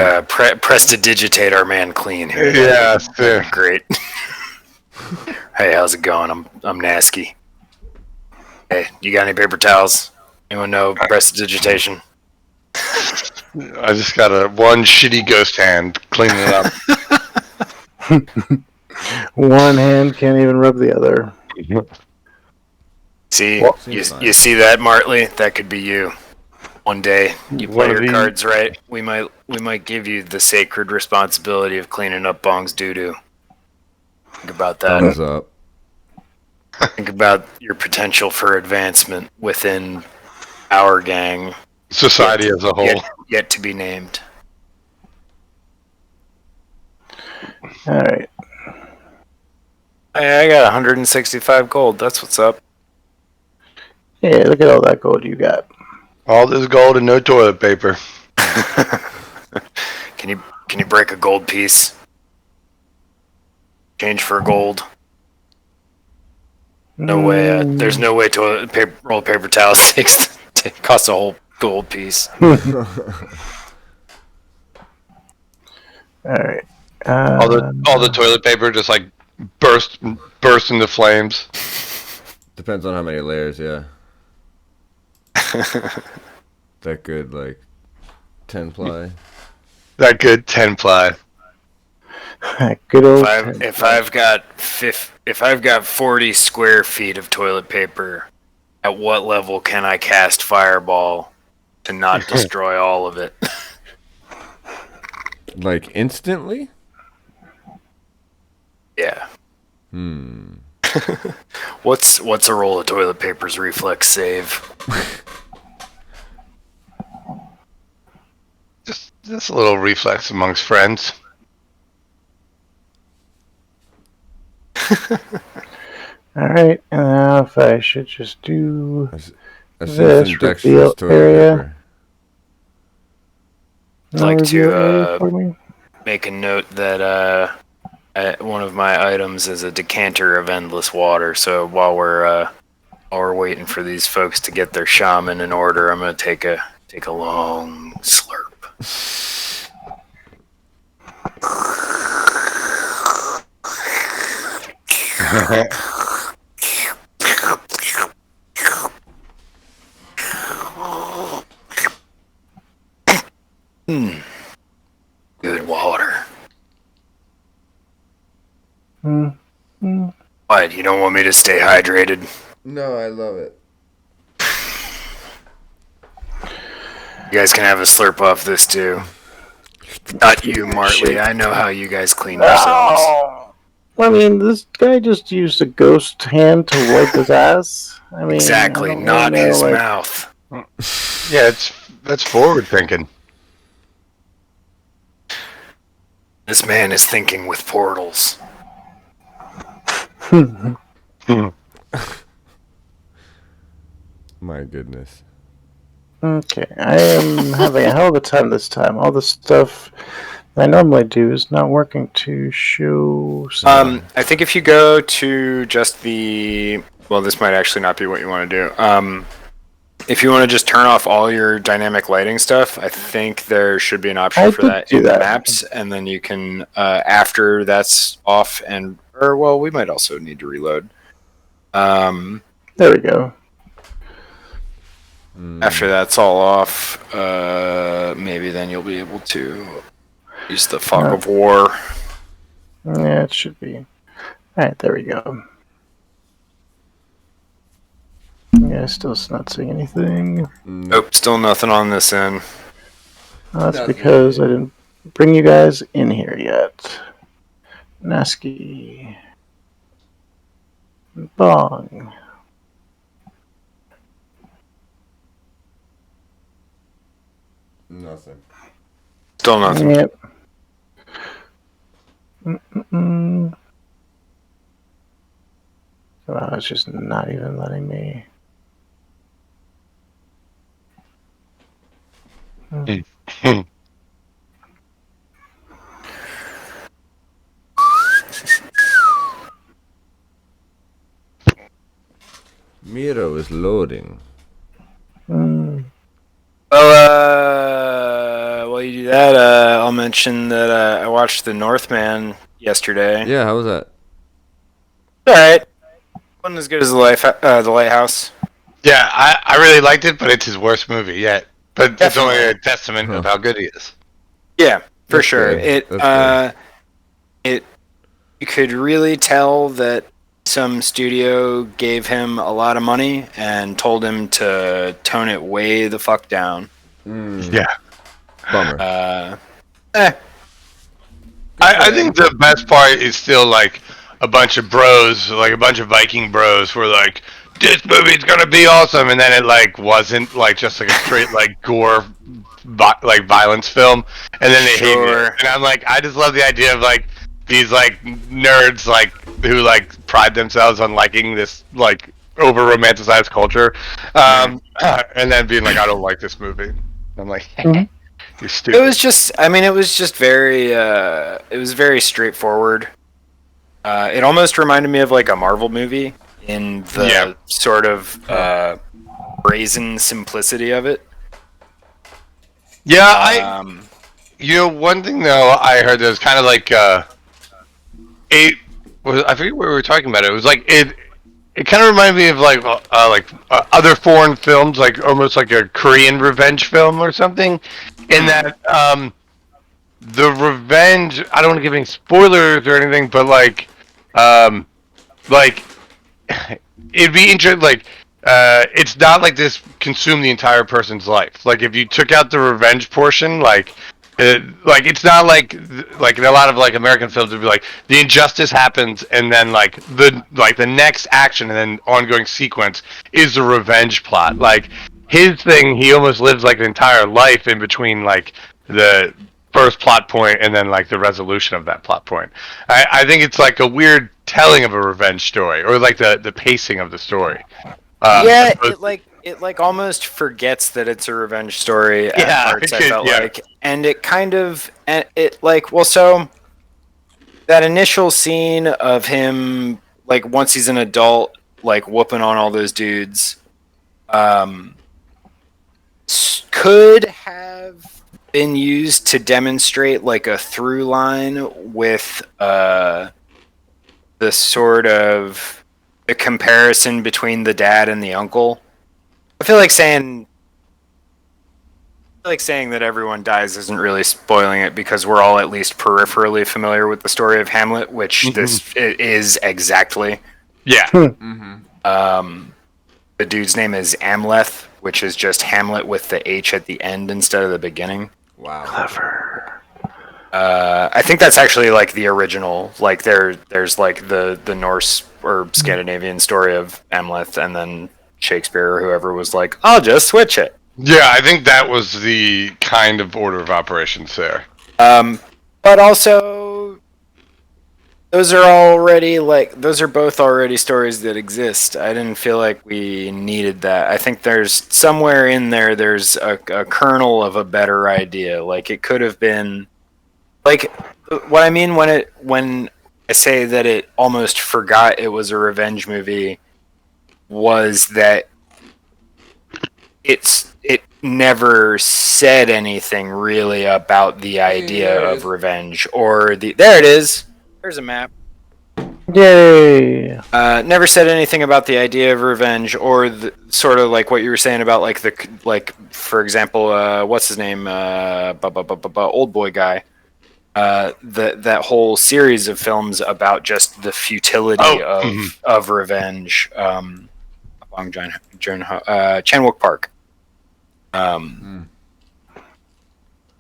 prestidigitate our man clean here. Yeah, fair. Great. Hey, how's it going? I'm Nasky. Hey, you got any paper towels? Anyone know prestidigitation? I just got one shitty ghost hand cleaning it up. One hand can't even rub the other. See, Well, you seems fine. see that, Martley? That could be you. One day you One play of your these- cards right, we might give you the sacred responsibility of cleaning up Bong's doo-doo. Think about that. Thumbs up. Think about your potential for advancement within our gang, Society as a whole. yet to be named. All right. Hey, I got 165 gold. That's what's up. Hey, look at all that gold you got. All this gold and no toilet paper. Can you break a gold piece? Change for gold? No way. There's no way toilet paper, roll of paper towels costs a whole gold piece. All right. All the toilet paper just like burst into flames. Depends on how many layers, yeah. That good, like 10 ply. That good 10 ply. Good old. If I've got 40 square feet of toilet paper, at what level can I cast fireball to not destroy all of it? Like instantly? Yeah. What's a roll of toilet paper's reflex save? Just a little reflex amongst friends. All right. And now if I should just do I see this some reveal dexterous toilet area. paper. I'd like to, reveal area for me. Make a note that one of my items is a decanter of endless water. So while we're waiting for these folks to get their shaman in order, I'm gonna take a long slurp. Good water. What? You don't want me to stay hydrated? No, I love it. You guys can have a slurp off this too. Not you, Martley. I know how you guys clean yourselves. I mean, this guy just used a ghost hand to wipe his ass. I mean, Exactly, I don't not really know, his like- mouth. Yeah, that's forward thinking. This man is thinking with portals. My goodness. Okay, I am having a hell of a time this time. All the stuff I normally do is not working to show. I think if you go to just the... Well, this might actually not be what you want to do. If you want to just turn off all your dynamic lighting stuff, I think there should be an option I for did that do in the that. maps, and then you can, after that's off and... Or, well, we might also need to reload. There we go. After that's all off, maybe then you'll be able to use the fog of war. Yeah, it should be. Alright, there we go. Yeah, still not seeing anything. Nope, still nothing on this end. That's Nothing. because I didn't bring you guys in here yet. Nasky. Bong. Nothing. Still nothing. Yep. Mm-mm. Wow, it's just not even letting me. Miro is loading. Mm. Well, while you do that, I'll mention that I watched The Northman yesterday. Yeah, how was that? Alright. Wasn't as good as the Lighthouse. Yeah, I really liked it, but it's his worst movie yet. But it's only a testament of Huh. how good he is. Yeah, for That's sure. good. That's You could really tell that some studio gave him a lot of money and told him to tone it way the fuck down. Yeah. Bummer. I think the best part is still like a bunch of bros, like a bunch of Viking bros, who are like, "This movie's gonna be awesome," and then it like wasn't like just like a straight like gore, like violence film, and then they hate Sure. it. And I'm like, I just love the idea of like these like nerds like who like pride themselves on liking this like over romanticized culture, and then being like, I don't like this movie. I'm like, you're stupid. It was just, I mean, it was just very, it was very straightforward. It almost reminded me of like a Marvel movie in the sort of brazen simplicity of it. Yeah, one thing though I heard that was kind of like I forget what we were talking about. It was like it kind of reminded me of like other foreign films, like almost like a Korean revenge film or something. In that the revenge, I don't want to give any spoilers or anything, but like it'd be interesting. Like it's not like this consumed the entire person's life. Like if you took out the revenge portion, it's not like in a lot of like American films, it'd be like the injustice happens and then like the next action and then ongoing sequence is the revenge plot. Like his thing, he almost lives like an entire life in between like the first plot point and then like the resolution of that plot point. I think it's like a weird telling of a revenge story, or like the pacing of the story. It like almost forgets that it's a revenge story at Yeah, parts, I felt yeah. like, and it kind of, and it like, well, so that initial scene of him like once he's an adult, like whooping on all those dudes, could have been used to demonstrate like a through line with the sort of the comparison between the dad and the uncle. I feel like saying that everyone dies isn't really spoiling it, because we're all at least peripherally familiar with the story of Hamlet, which this is exactly. Yeah. The dude's name is Amleth, which is just Hamlet with the H at the end instead of the beginning. Wow. Clever. I think that's actually like the original. Like there's like the Norse or Scandinavian story of Amleth, and then Shakespeare or whoever was like, I'll just switch it. Yeah, I think that was the kind of order of operations there. But also, those are both already stories that exist. I didn't feel like we needed that. I think there's somewhere in there's a kernel of a better idea. Like it could have been, like what I mean when I say that it almost forgot it was a revenge movie, was that it never said anything really about the idea of revenge or there it is. There's a map. Yay! Never said anything about the idea of revenge, or the, sort of like what you were saying about for example, what's his name, old boy guy. That whole series of films about just the futility of revenge. Bong Chan-wook Park. And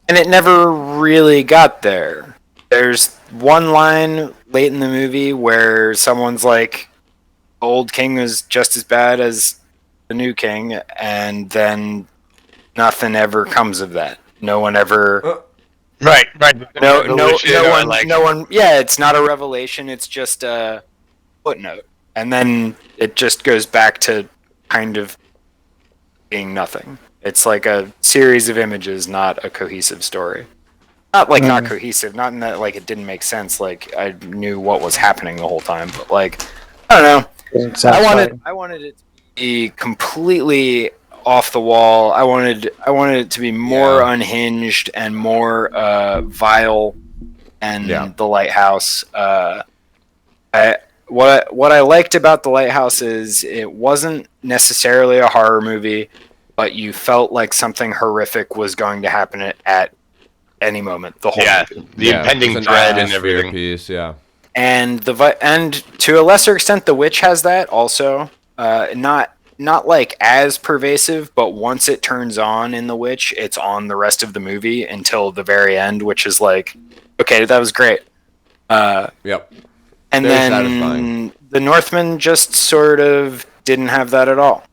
it never really got there. There's one line late in the movie where someone's like, the old king is just as bad as the new king, and then nothing ever comes of that. No one ever... Right. No one. Yeah, it's not a revelation. It's just a footnote, and then it just goes back to kind of being nothing. It's like a series of images, not a cohesive story. Not cohesive. Not in that like it didn't make sense. Like I knew what was happening the whole time, but like I don't know. I wanted it to be completely off the wall. I wanted it to be more unhinged and more vile, and The Lighthouse. What I liked about The Lighthouse is it wasn't necessarily a horror movie, but you felt like something horrific was going to happen at any moment. The whole movie. The impending dread and everything. Piece, and to a lesser extent, The Witch has that also. Not not like as pervasive, but once it turns on in The Witch, it's on the rest of the movie until the very end, which is like, okay, that was great. Yep. And Very then satisfying. the Northman just sort of didn't have that at all.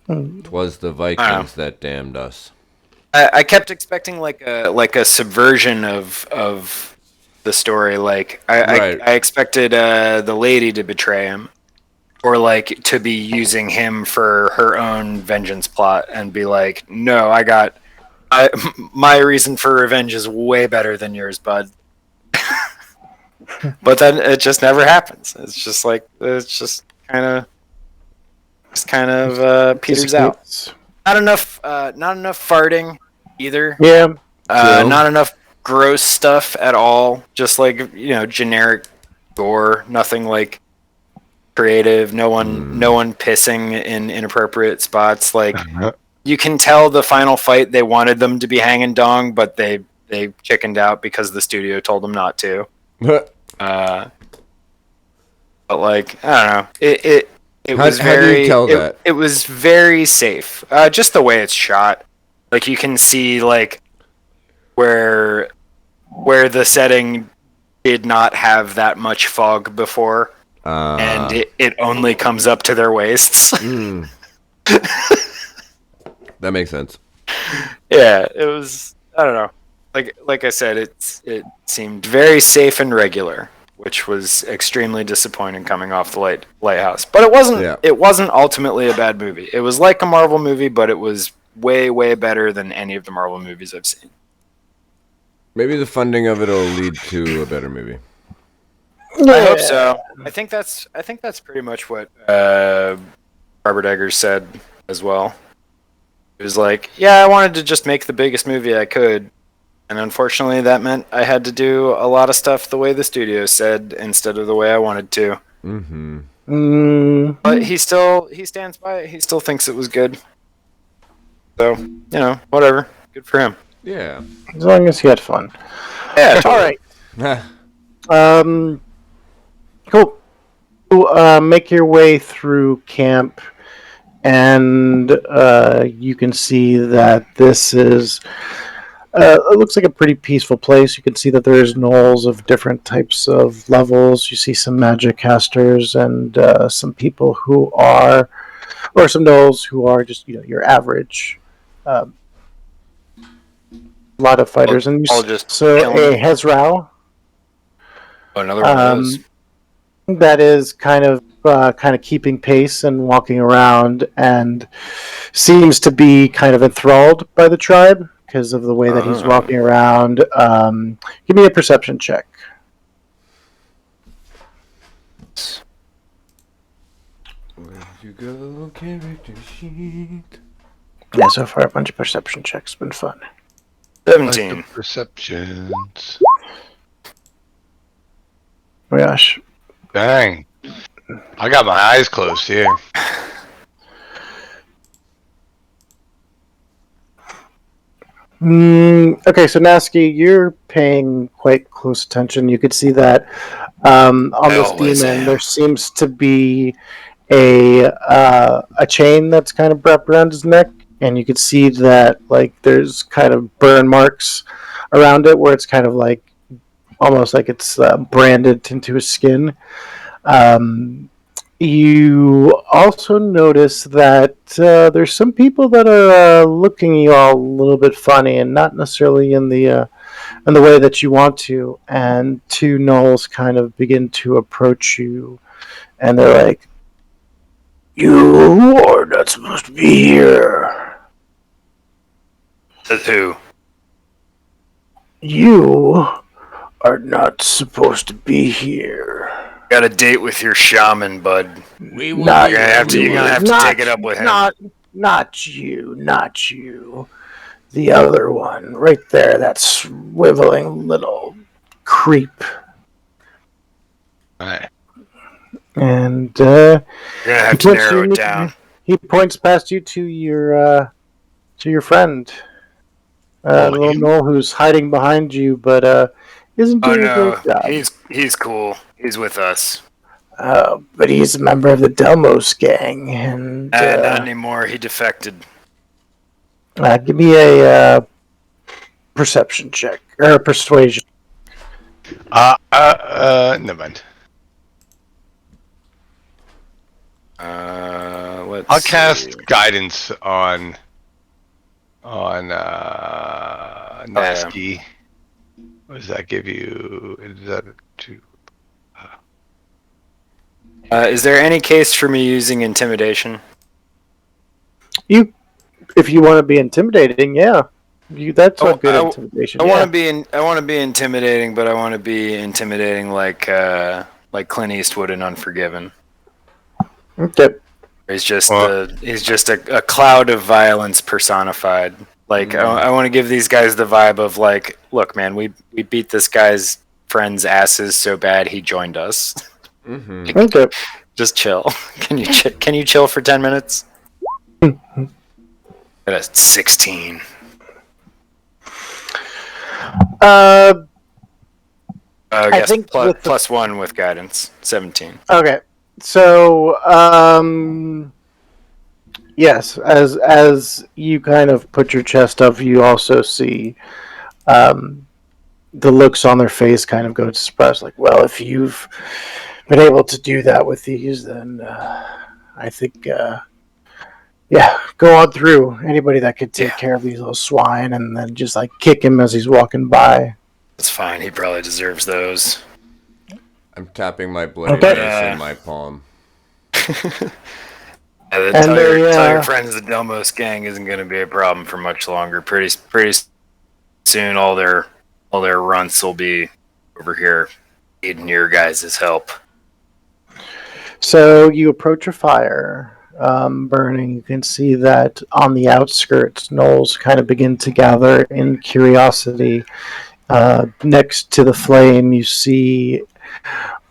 Twas the Vikings that damned us. I kept expecting like a subversion of the story. Like Right. I expected the lady to betray him, or like to be using him for her own vengeance plot, and be like, no, my reason for revenge is way better than yours, bud. But then it just never happens. It's just kind of peters out. Not enough farting either. Yeah. True. Not enough gross stuff at all. Just like, generic gore. Nothing like creative. No one pissing in inappropriate spots. Like, you can tell the final fight they wanted them to be hanging dong, but they chickened out because the studio told them not to. But like, I don't know. It was how do very. you tell that? It was very safe. Just the way it's shot. Like, you can see like where the setting did not have that much fog before, and it only comes up to their waists. That makes sense. Yeah, it was. I don't know. Like I said, it seemed very safe and regular, which was extremely disappointing coming off the Lighthouse. But it wasn't. Yeah. It wasn't ultimately a bad movie. It was like a Marvel movie, but it was way better than any of the Marvel movies I've seen. Maybe the funding of it will lead to a better movie. I hope so. I think that's pretty much what Robert Eggers said as well. It was like, yeah, I wanted to just make the biggest movie I could, and unfortunately that meant I had to do a lot of stuff the way the studio said instead of the way I wanted to. But he stands by it. He still thinks it was good. So, whatever. Good for him. Yeah. As long as he had fun. Yeah, All totally. right. Cool. Make your way through camp, and you can see that this is. It looks like a pretty peaceful place. You can see that there's gnolls of different types of levels. You see some magic casters and some people who are, or some gnolls who are just your average. A lot of fighters, and I'll just so kill a him. Hezrau. Another one of those. That is kind of keeping pace and walking around, and seems to be kind of enthralled by the tribe because of the way that he's walking around. Give me a perception check. Where you go, character sheet. Yeah, so far a bunch of perception checks. Been fun. 17. Perceptions. Oh my gosh. Dang. I got my eyes closed here. Okay, so Nasky, you're paying quite close attention. You could see that on this always demon am. there seems to be a chain that's kind of wrapped around his neck, and you could see that like there's kind of burn marks around it where it's kind of like almost like it's branded into his skin. You also notice that there's some people that are looking at you all a little bit funny, and not necessarily in the way that you want to. And two gnolls kind of begin to approach you, and they're like, "You are not supposed to be here. Who? You are not supposed to be here." Got a date with your shaman, bud. We will. Not You're gonna have to take it up with him. Not you. The other one, right there, that swiveling little creep. Alright. And You're gonna have to puts narrow you- it down. he points past you to your friend, Oh, little him? Noel, who's hiding behind you, but isn't Oh doing a no, great job. he's cool. He's with us. But he's a member of the Delmos gang, and Not anymore. He defected. give me a perception check or persuasion. Never mind. Let's I'll see. cast guidance on Nasky. What does that give you? Is that two? Is there any case for me using intimidation? If you want to be intimidating, yeah, that's a good I intimidation. I yeah. want to be I want to be intimidating, but I want to be intimidating like Clint Eastwood in Unforgiven. Okay. He's just a cloud of violence personified. Like I want to give these guys the vibe of like, look, man, we beat this guy's friends' asses so bad he joined us. Mm-hmm. Okay. Just chill. Can you chill for 10 minutes? At a 16. I guess think with the- plus 1 with guidance. 17. Okay. So, yes, as you kind of put your chest up, you also see the looks on their face kind of go to surprise. Like, well, if you've been able to do that with these, then I think, yeah, go on through. Anybody that could take care of these little swine, and then just like kick him as he's walking by. That's fine. He probably deserves those. I'm tapping my bloody Okay. dice in my palm. Tell your friends the Delmos gang isn't going to be a problem for much longer. Pretty soon, all their runts will be over here needing your guys' help. So you approach a fire burning. You can see that on the outskirts, gnolls kind of begin to gather in curiosity. Next to the flame, you see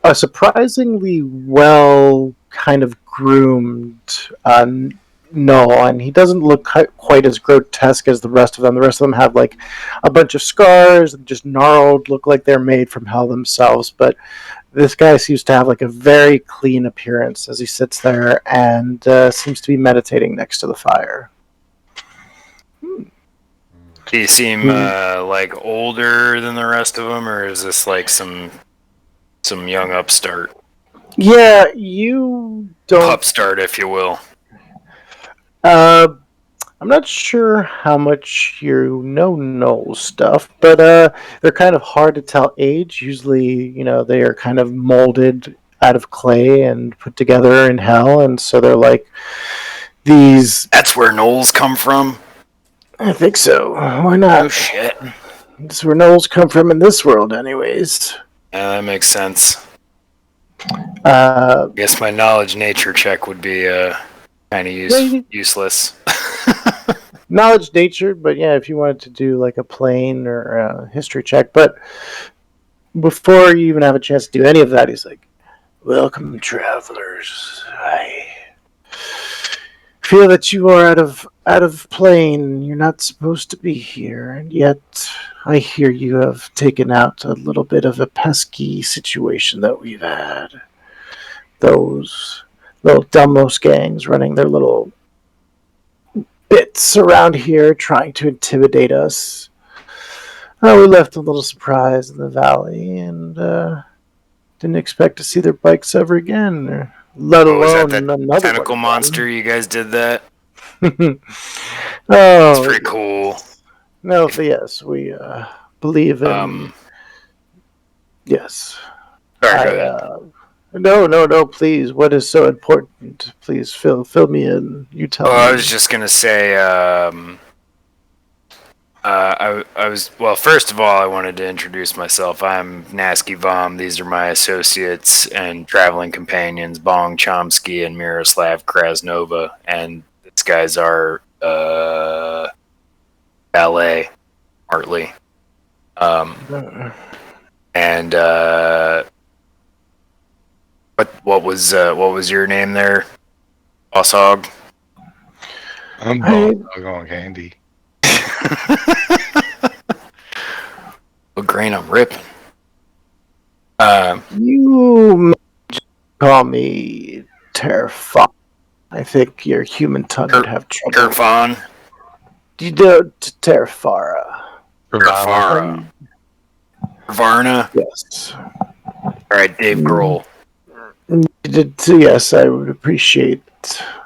a surprisingly well kind of groomed gnoll, and he doesn't look quite as grotesque as the rest of them. The rest of them have like a bunch of scars, just gnarled, look like they're made from hell themselves, but this guy seems to have like a very clean appearance as he sits there and seems to be meditating next to the fire. Do you seem like older than the rest of them, or is this like some young upstart? Yeah, you don't. Upstart, if you will. I'm not sure how much you know gnoll stuff, but they're kind of hard to tell age. Usually, they are kind of molded out of clay and put together in hell, and so they're like these. That's where gnolls come from? I think so. Why not? Oh, shit. That's where gnolls come from in this world, anyways. Yeah, that makes sense. I guess my knowledge nature check would be kind of useless. Knowledge nature, but yeah, if you wanted to do like a plane or a history check. But before you even have a chance to do any of that, he's like, "Welcome, travelers. I feel that you are out of plane. You're not supposed to be here, and yet I hear you have taken out a little bit of a pesky situation that we've had. Those little Delmos gangs running their little bits around here trying to intimidate us. We left a little surprise in the valley and didn't expect to see their bikes ever again, let alone another tentacle monster. You guys did that? Oh, it's pretty cool. No, yes, we believe in. Yes. Sorry, go ahead. No, please. What is so important? Please fill me in. You tell me. I was just gonna say, well, first of all, I wanted to introduce myself. I'm Nasky Vom. These are my associates and traveling companions, Bong, Chomsky, and Miroslav Krasnova. And these guys are ballet, Hartley. And what was your name there, Boss Hog? I'm going candy. What grain I'm ripping? You may call me Terrify. I think your human tongue would have trouble. Kerfon. You do Terfara. Kerfara. Varna. Yes. Alright, Dave Grohl. Yes, I would appreciate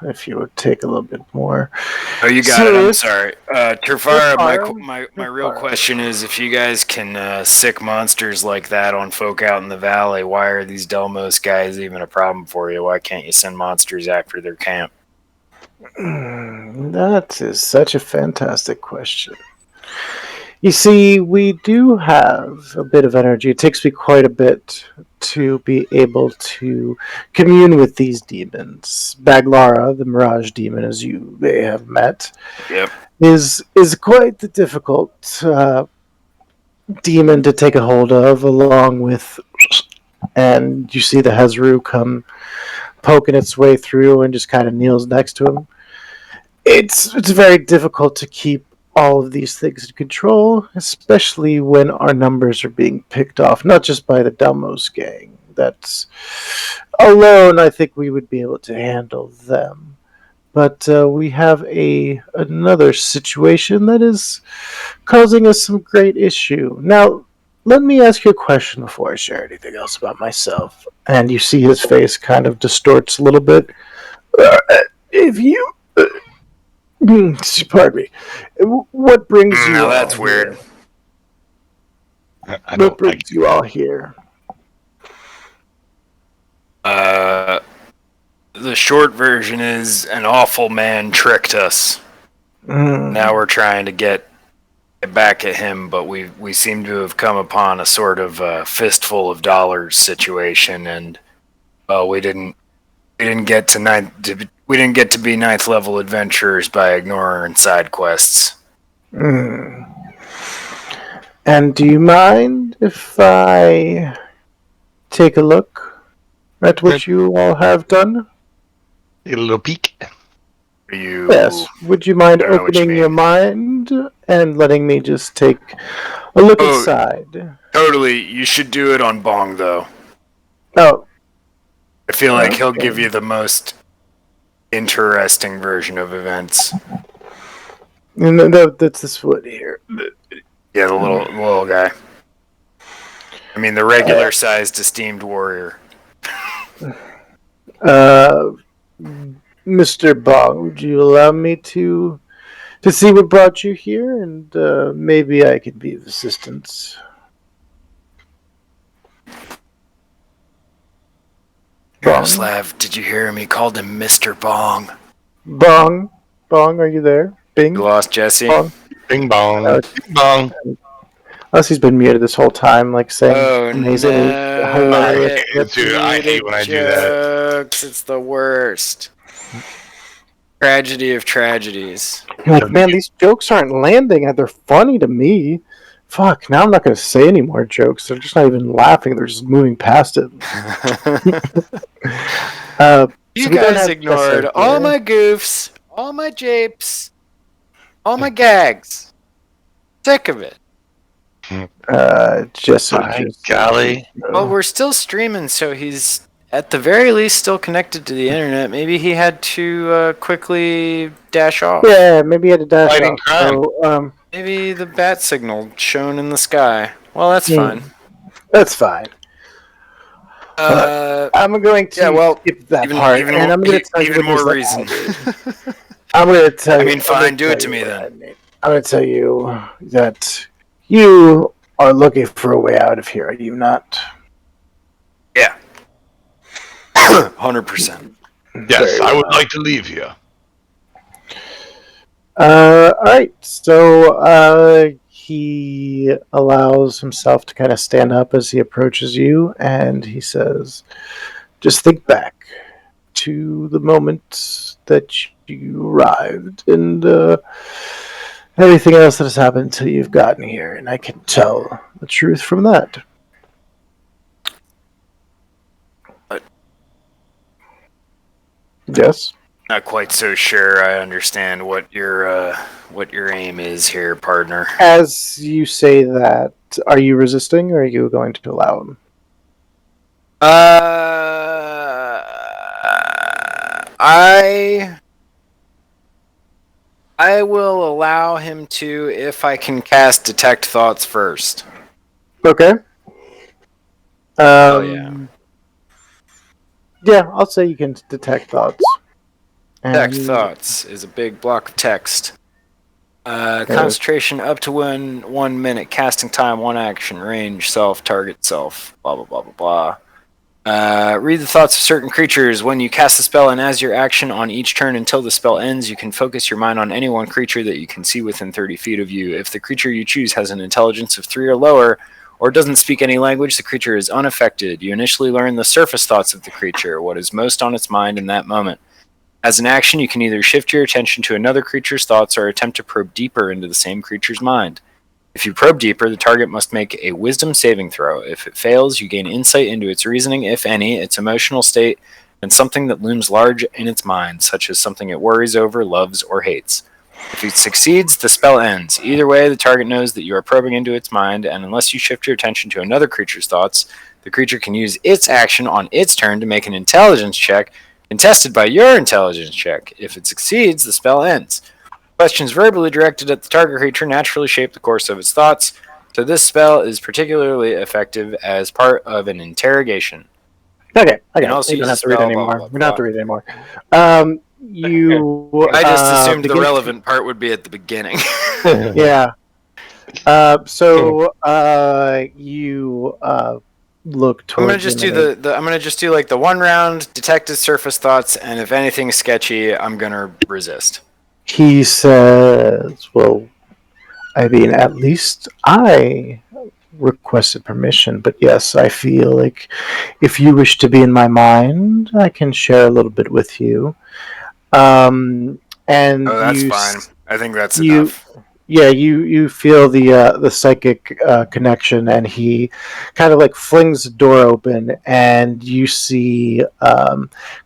if you would take a little bit more. Oh, you got it. I'm sorry. Terfara, Terfara. my real question is, if you guys can sick monsters like that on folk out in the valley, why are these Delmos guys even a problem for you? Why can't you send monsters after their camp? That is such a fantastic question. You see, we do have a bit of energy. It takes me quite a bit to be able to commune with these demons. Baglara, the Mirage demon, as you may have met, Yep. is quite the difficult demon to take a hold of, along with, and you see the Hezru come poking its way through and just kind of kneels next to him. It's very difficult to keep all of these things in control, especially when our numbers are being picked off, not just by the Delmos gang. That's alone, I think we would be able to handle them. But we have another situation that is causing us some great issue. Now, let me ask you a question before I share anything else about myself. And you see his face kind of distorts a little bit. If you... pardon me. What brings you Now all that's here? weird. What brings you all here? The short version is an awful man tricked us. Now we're trying to get back at him, but we seem to have come upon a sort of fistful of dollars situation, and we didn't get to be ninth level adventurers by ignoring side quests. And do you mind if I take a look at what you all have done? A little peek. Yes. Would you mind I know what you opening your mean. mind and letting me just take a look Oh. inside? Totally, you should do it on Bong though. Oh, I feel like he'll Okay. give you the most interesting version of events. no, that's this foot here. Yeah, the little guy. I mean, the regular sized esteemed warrior. Mr. Bong, would you allow me to see what brought you here, and maybe I could be of assistance? Bong? Miroslav, did you hear him? He called him Mr. Bong. Bong, are you there? Bing, You lost Jesse? Bong. Bing bong. Uh, Bing bong. Unless he's been muted this whole time, like saying Oh amazing, no! hilarious. Dude, I hate when I do that. Jokes. It's the worst. Tragedy of tragedies. You're like, man, these jokes aren't landing. They're funny to me. Fuck, now I'm not going to say any more jokes. They're just not even laughing. They're just moving past it. You So we don't guys have ignored Jesse all here. my goofs, all my japes, all my gags. Sick of it. Jesse. By golly. Well, we're still streaming, so he's at the very least still connected to the internet. Maybe he had to quickly dash off. Yeah, maybe he had to dash Fighting off. crime. So, Maybe the bat signal shown in the sky. Well, that's fine. that's fine. I'm going to skip that part, and I'm going to tell you even what more this reason. I'm going to tell I you. mean, I'm fine, gonna do tell it to you me what then. I mean. I'm going to tell you that you are looking for a way out of here, are you not? Yeah. 100%. Yes, Very I would well. like to leave here. All right. So he allows himself to kind of stand up as he approaches you, and he says, "Just think back to the moment that you arrived, and everything else that has happened until you've gotten here, and I can tell the truth from that." Yes. Not quite so sure I understand what your aim is here, partner. As you say that, are you resisting, or are you going to allow him? I will allow him to if I can cast Detect Thoughts first. Okay. Oh yeah. Yeah, I'll say you can detect thoughts. Detect And Thoughts is a big block of text. Concentration up to 1 minute. Casting time 1 action. Range self. Target self. Blah blah blah blah blah. Read the thoughts of certain creatures. When you cast the spell and as your action on each turn until the spell ends, you can focus your mind on any one creature that you can see within 30 feet of you. If the creature you choose has an intelligence of 3 or lower, or doesn't speak any language, the creature is unaffected. You initially learn the surface thoughts of the creature, what is most on its mind in that moment. As an action, you can either shift your attention to another creature's thoughts or attempt to probe deeper into the same creature's mind. If you probe deeper, the target must make a wisdom saving throw. If it fails, you gain insight into its reasoning, if any, its emotional state, and something that looms large in its mind, such as something it worries over, loves, or hates. If it succeeds, the spell ends. Either way, the target knows that you are probing into its mind, and unless you shift your attention to another creature's thoughts, the creature can use its action on its turn to make an intelligence check, contested by your intelligence check. If it succeeds, the spell ends. Questions verbally directed at the target creature naturally shape the course of its thoughts, so this spell is particularly effective as part of an interrogation. okay, You okay, can also we don't use have a to read spell, anymore. blah, blah, We don't have to blah. read anymore. You. I just assumed the begin- relevant part would be at the beginning. Yeah. You look I'm gonna towards just him. do I'm gonna just do like the 1 round, detect his surface thoughts, and if anything's sketchy, I'm gonna resist. He says, "Well, I mean, at least I requested permission, but yes, I feel like if you wish to be in my mind, I can share a little bit with you." And Oh, that's fine. I think that's you enough. yeah, you feel the psychic connection, and he kind of like flings the door open, and you see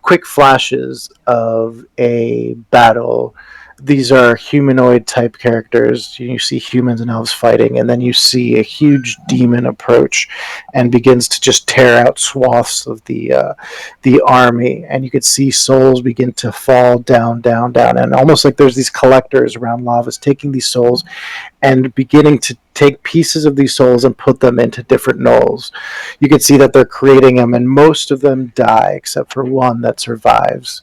quick flashes of a battle. These are humanoid type characters. You see humans and elves fighting, and then you see a huge demon approach and begins to just tear out swaths of the army, and you could see souls begin to fall down, down, down, and almost like there's these collectors around lavas taking these souls and beginning to take pieces of these souls and put them into different gnolls. You can see that they're creating them, and most of them die except for one that survives.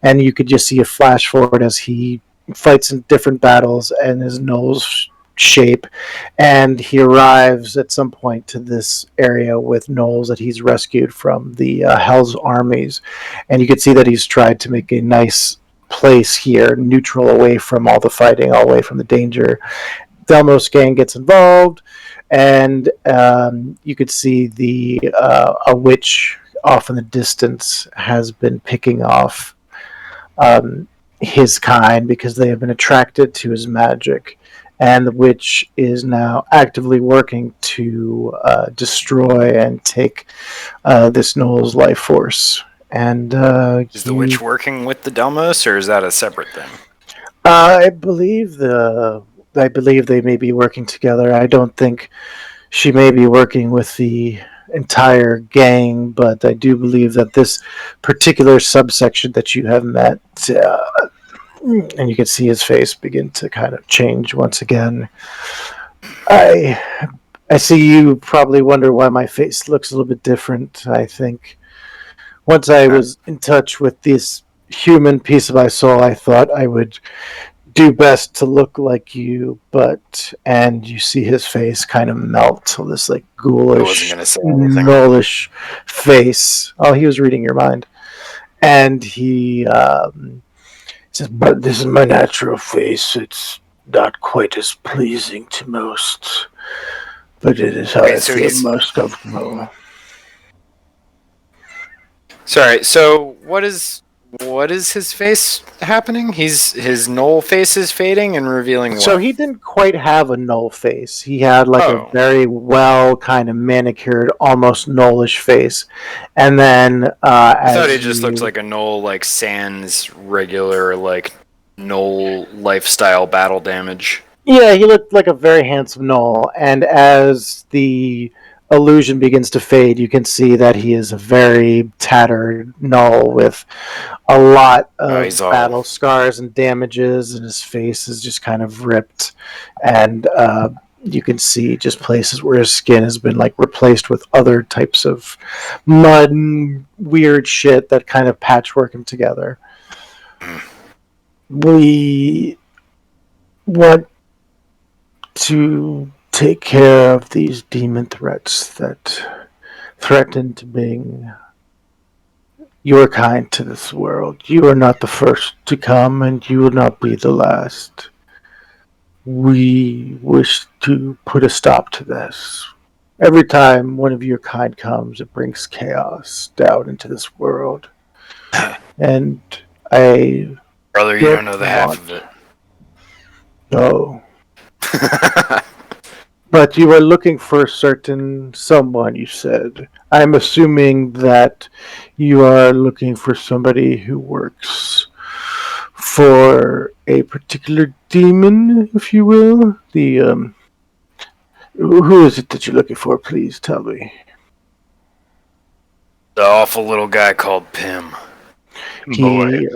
And you could just see a flash forward as he fights in different battles and his gnolls shape, and he arrives at some point to this area with gnolls that he's rescued from the Hell's armies, and you can see that he's tried to make a nice place here, neutral, away from all the fighting, all away from the danger. Delmos gang gets involved, and you could see the a witch off in the distance has been picking off his kind because they have been attracted to his magic, and the witch is now actively working to destroy and take this Noel's life force. And Is the witch working with the Delmos, or is that a separate thing? I believe they may be working together. I don't think she may be working with the entire gang, but I do believe that this particular subsection that you have met, and you can see his face begin to kind of change once again. I I see you probably wonder why my face looks a little bit different. I think once I was in touch with this human piece of my soul, I thought I would do best to look like you, and you see his face kind of melt to this like I wasn't ghoulish, gonna say anything. gnollish face. Oh, he was reading your mind, and he says, "But this is my natural face. It's not quite as pleasing to most, but it is how Wait, I so feel he's most comfortable." sorry. So what is his face happening? His knoll face is fading and revealing what? So he didn't quite have a null face. He had like a very well kind of manicured, almost nullish face. And then I thought he just looked like a knoll, like sans regular like knoll lifestyle battle damage. Yeah, he looked like a very handsome gnoll, and as the illusion begins to fade, you can see that he is a very tattered gnoll with a lot of he's all- battle scars and damages, and his face is just kind of ripped, and you can see just places where his skin has been like replaced with other types of mud and weird shit that kind of patchwork him together. We want to take care of these demon threats that threaten to bring your kind to this world. You are not the first to come, and you will not be the last. We wish to put a stop to this. Every time one of your kind comes, it brings chaos down into this world. And I Brother, you don't know the half of it. know. But you were looking for a certain someone, you said. I'm assuming that you are looking for somebody who works for a particular demon, if you will. Who is it that you're looking for? Please tell me. The awful little guy called Pim. He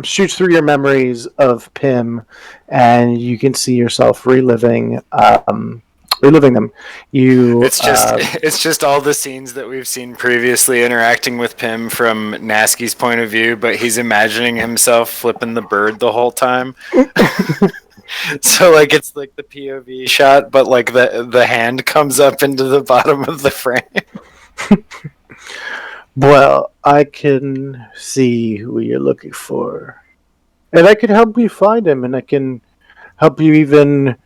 shoots through your memories of Pim, and you can see yourself reliving them. It's just all the scenes that we've seen previously interacting with Pim from Nasky's point of view, but he's imagining himself flipping the bird the whole time. So like it's like the POV shot, but like the hand comes up into the bottom of the frame. Well, I can see who you're looking for. And I can help you find him, and I can help you even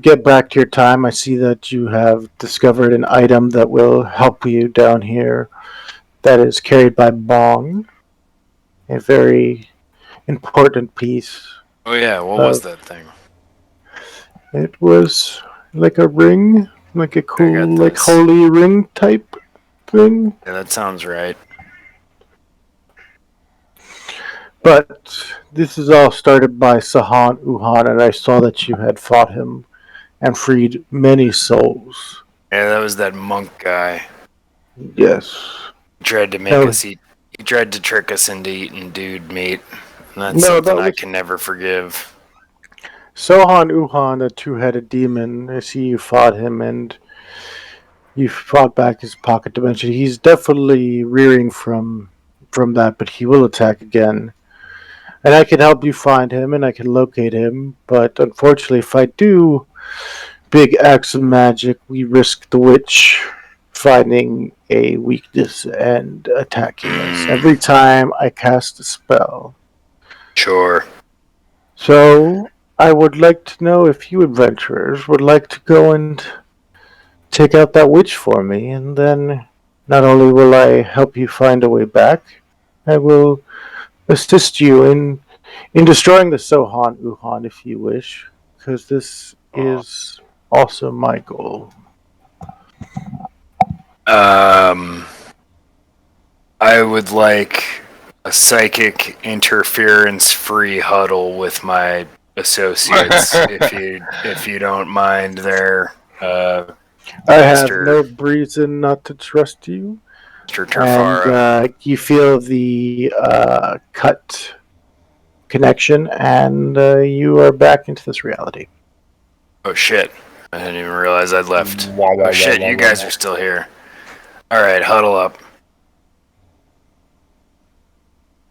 get back to your time. I see that you have discovered an item that will help you down here that is carried by Bong. A very important piece. Oh yeah, what was that thing? It was like a ring, like a cool, got like this. holy ring type thing. Yeah, that sounds right. But this is all started by Sahan Uhan, and I saw that you had fought him and freed many souls. Yeah, that was that monk guy. Yes. He tried to make No. us eat. He tried to trick us into eating dude meat. And that's No, something that I was- can never forgive. Sohan Uhan, the two-headed demon, I see you fought him, and you fought back his pocket dimension. He's definitely rearing from that, but he will attack again. And I can help you find him, and I can locate him, but unfortunately, if I do big acts of magic, we risk the witch finding a weakness and attacking us every time I cast a spell. Sure. So, I would like to know if you adventurers would like to go and take out that witch for me, and then not only will I help you find a way back, I will assist you in destroying the Sohan Uhan if you wish, because this is also my goal. I would like a psychic interference-free huddle with my associates, if you don't mind. There, I have Mr. no reason not to trust you. Mr. Terfara. And you feel the cut connection, and you are back into this reality. Oh shit! I didn't even realize I'd left. Oh shit! You guys are still here. All right, huddle up.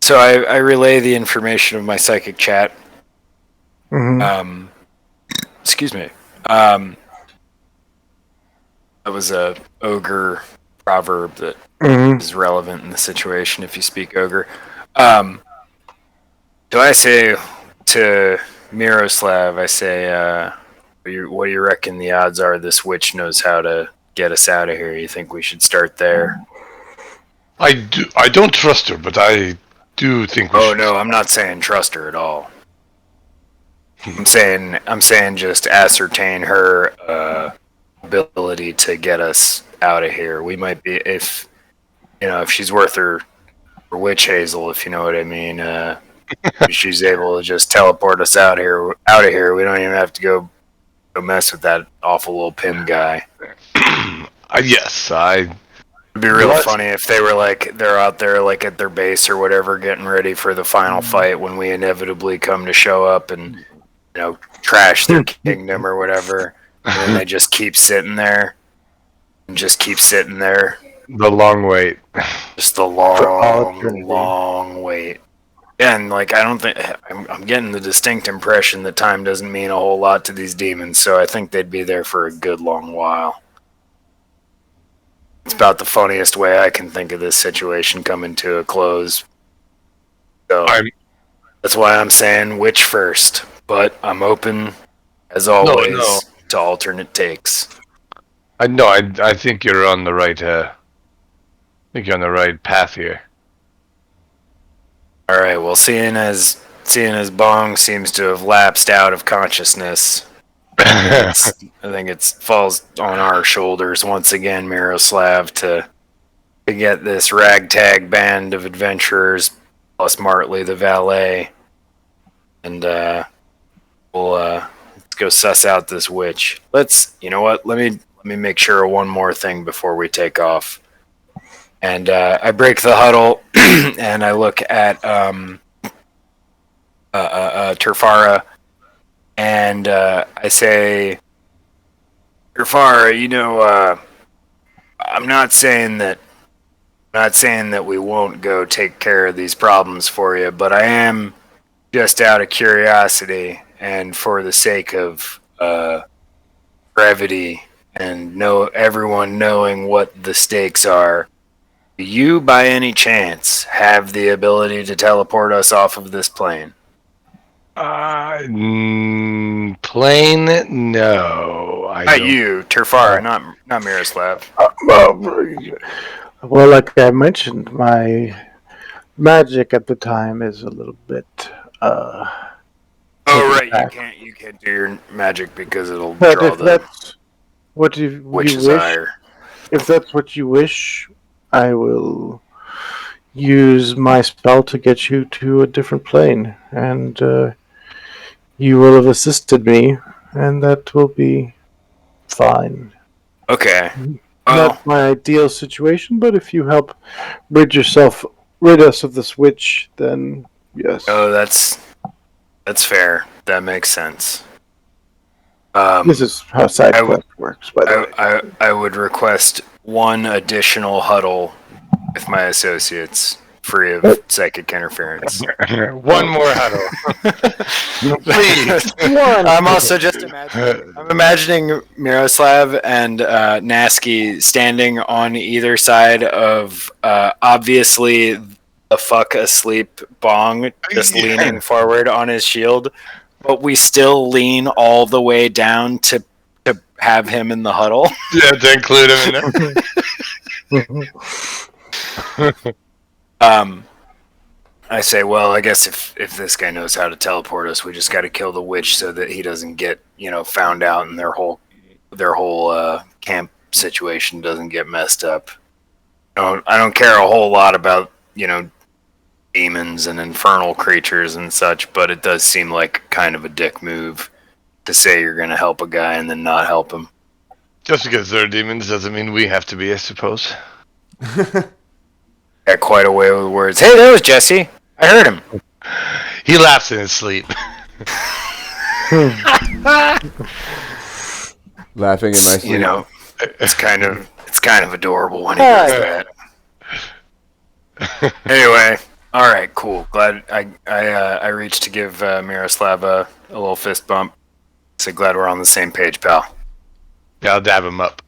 So I relay the information of my psychic chat. Mm-hmm. Excuse me. That was a ogre proverb that is relevant in the situation if you speak ogre. Do I say to Miroslav, I say, what do you reckon the odds are this witch knows how to get us out of here? You think we should start there? I don't trust her, but I do think we Oh should. no, I'm not saying trust her at all. I'm saying just ascertain her ability to get us out of here. We might be, if she's worth her witch hazel, if you know what I mean. If she's able to just teleport us out of here. We don't even have to go mess with that awful little Pim guy. Yes, It'd be real What? funny if they were like they're out there like at their base or whatever, getting ready for the final fight when we inevitably come to show up and trash their kingdom or whatever, and then they just keep sitting there and just keep sitting there, the long wait. just the all long, eternity. long wait. And like I don't think I'm getting the distinct impression that time doesn't mean a whole lot to these demons, so I think they'd be there for a good long while. It's about the funniest way I can think of this situation coming to a close. So that's why I'm saying witch first, but I'm open, as always, to alternate takes. I think you're on the right. I think you're on the right path here. All right. Well, seeing as Bong seems to have lapsed out of consciousness, I think it falls on our shoulders once again, Miroslav, to get this ragtag band of adventurers plus Martley the valet, and we'll let's go suss out this witch. You know what? Let me make sure of one more thing before we take off. And I break the huddle and I look at Terfara, and I say, Terfara, I'm not saying that we won't go take care of these problems for you, but I am, just out of curiosity and for the sake of brevity and everyone knowing what the stakes are, do you by any chance have the ability to teleport us off of this plane? Plane? No. Not you, Terfara, not Miroslav. Well, like I mentioned, my magic at the time is a little bit. Oh right, you can't do your magic because it'll But draw if the that's what you witch's wish, ire. if that's what you wish, I will use my spell to get you to a different plane, and you will have assisted me, and that will be fine. Okay. Well, Not my ideal situation, but if you help rid us of this witch, then yes. oh, that's fair. That makes sense. This is how side quest works, by the way. I would request one additional huddle with my associates, free of psychic interference. One more huddle. Please. I'm also just imagining Miroslav and Nasky standing on either side of obviously the fuck asleep Bong, just leaning forward on his shield, but we still lean all the way down to have him in the huddle. Yeah, to include him in there. I say, well, I guess if this guy knows how to teleport us, we just got to kill the witch so that he doesn't get found out and their whole camp situation doesn't get messed up. I don't care a whole lot about demons and infernal creatures and such, but it does seem like kind of a dick move to say you're going to help a guy and then not help him. Just because they're demons doesn't mean we have to be, I suppose. Got quite a way with words. Hey, there was Jesse. I heard him. He laughs in his sleep. Laughing at my sleep. It's kind of adorable when he does that. Anyway, all right, cool. Glad I reached to give Miroslav a little fist bump. So glad we're on the same page, pal. Yeah, I'll dab him up.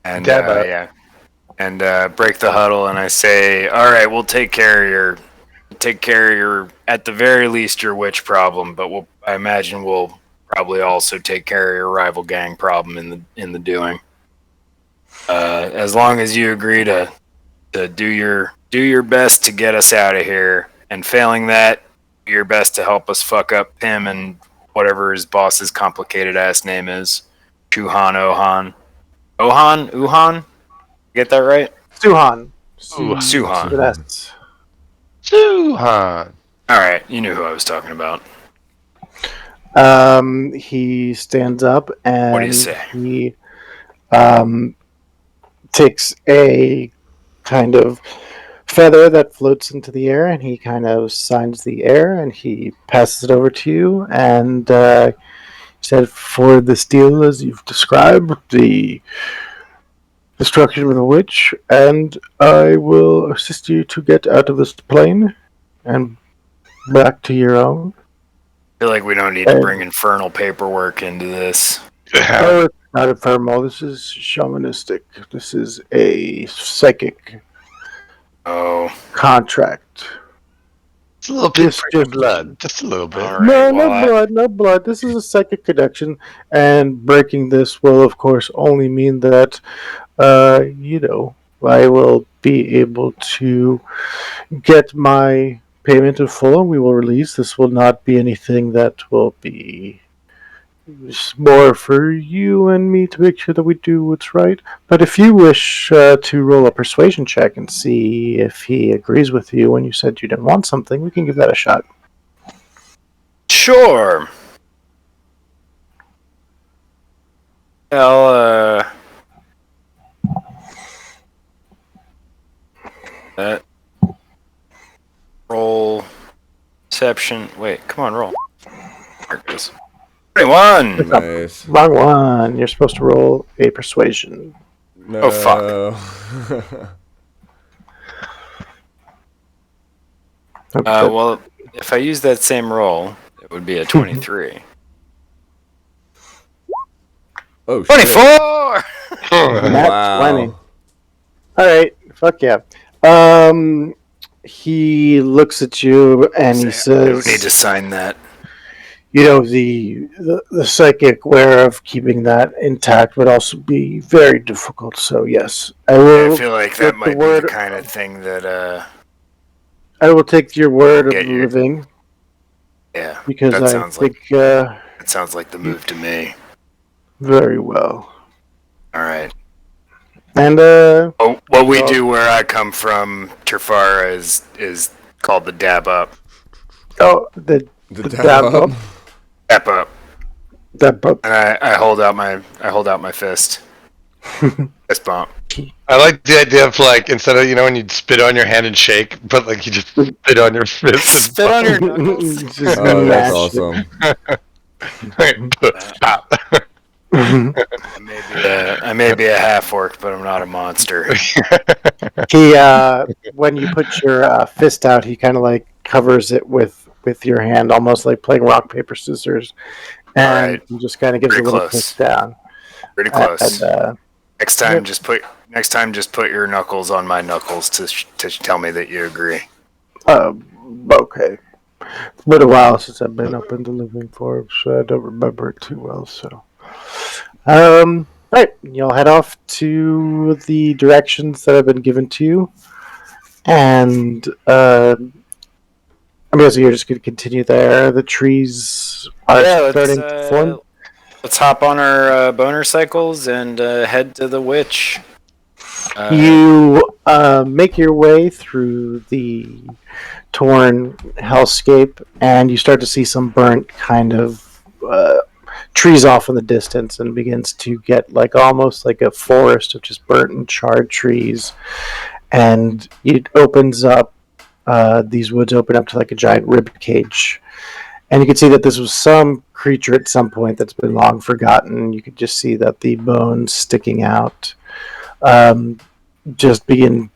And yeah, and break the huddle, and I say, all right, we'll take care of your at the very least your witch problem, but I imagine we'll probably also take care of your rival gang problem in the doing. As long as you agree to do your best to get us out of here, and failing that, do your best to help us fuck up him and whatever his boss's complicated ass name is. Uhan. Get that right? Suhan. Suhan. Yes. Suhan. All right, you knew who I was talking about. He stands up and What do you say? he takes a kind of feather that floats into the air, and he kind of signs the air, and he passes it over to you, and said, "For this deal, as you've described, the destruction of the witch, and I will assist you to get out of this plane and back to your own." I feel like we don't need to bring infernal paperwork into this. Oh, it's not ephemeral. This is shamanistic. This is a psychic Oh. contract. Just a little bit of blood. Just a little bit. All No, right, no blood. This is a psychic connection, and breaking this will, of course, only mean that, I will be able to get my payment in full, and we will release. This will not be anything that will be more for you and me to make sure that we do what's right. But if you wish to roll a persuasion check and see if he agrees with you when you said you didn't want something, we can give that a shot. Sure. I'll, that roll perception. Wait, come on, roll. There it goes. 21. Nice. Wrong one. You're supposed to roll a persuasion. No. Oh, fuck. Well, if I use that same roll, it would be a 23. Oh, shit. 24! Nat Wow. 20. Alright, fuck yeah. He looks at you and he I says, need to sign that. the psychic way of keeping that intact would also be very difficult. So yes, I will. I feel like that with might the word, be the kind of thing that, I will take your word of Get your- living yeah, because that I sounds think it sounds like the move to me. very well. All right. And Oh, what we do where I come from, Terfara, is called the dab up. the dab up. Dab up. Dab up. And I hold out my fist. Fist bump. I like the idea of like instead of when you'd spit on your hand and shake, but like you just spit on your fist. And Spit on your knuckles. Just Oh, that's mash it. awesome. Stop. I may be a half orc, but I'm not a monster. He when you put your fist out, he kind of like covers it with your hand, almost like playing rock paper scissors, and Alright. he just kind of gives Pretty a little close. push down. Pretty close. And, Next time, yep. just put your knuckles on my knuckles to tell me that you agree. okay. It's been a while since I've been up in the living form, so I don't remember it too well. So, all right, you'll head off to the directions that have been given to you, and I'm guessing you're just going to continue there. The trees are starting to form. Let's hop on our boner cycles and head to the witch. You make your way through the torn hellscape, and you start to see some burnt kind of trees off in the distance, and begins to get like almost like a forest of just burnt and charred trees. And it opens up. These woods open up to like a giant rib cage, and you can see that this was some creature at some point that's been long forgotten. You could just see that the bones sticking out have been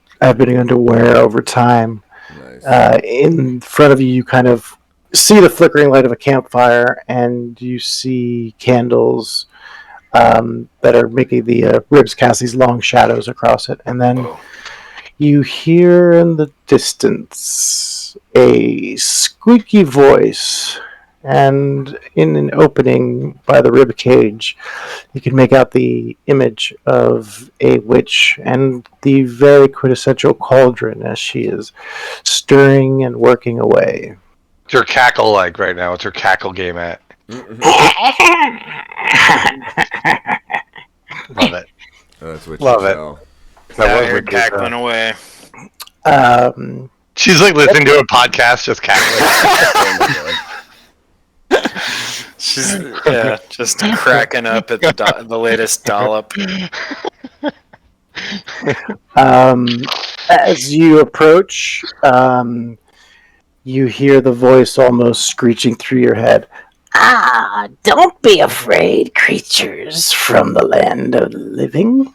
under wear over time. Nice. In front of you, you kind of see the flickering light of a campfire, and you see candles that are making the ribs cast these long shadows across it. And then you hear in the distance a squeaky voice, and in an opening by the rib cage, you can make out the image of a witch and the very quintessential cauldron as she is stirring and working away. What's her cackle like right now? What's her cackle game at? Love it. That's what Love you it. tell. That was You're what cackling away. She's like listening to a podcast, just cackling. She's just cracking up at the latest dollop. As you approach, you hear the voice almost screeching through your head. Ah, don't be afraid, creatures from the land of the living.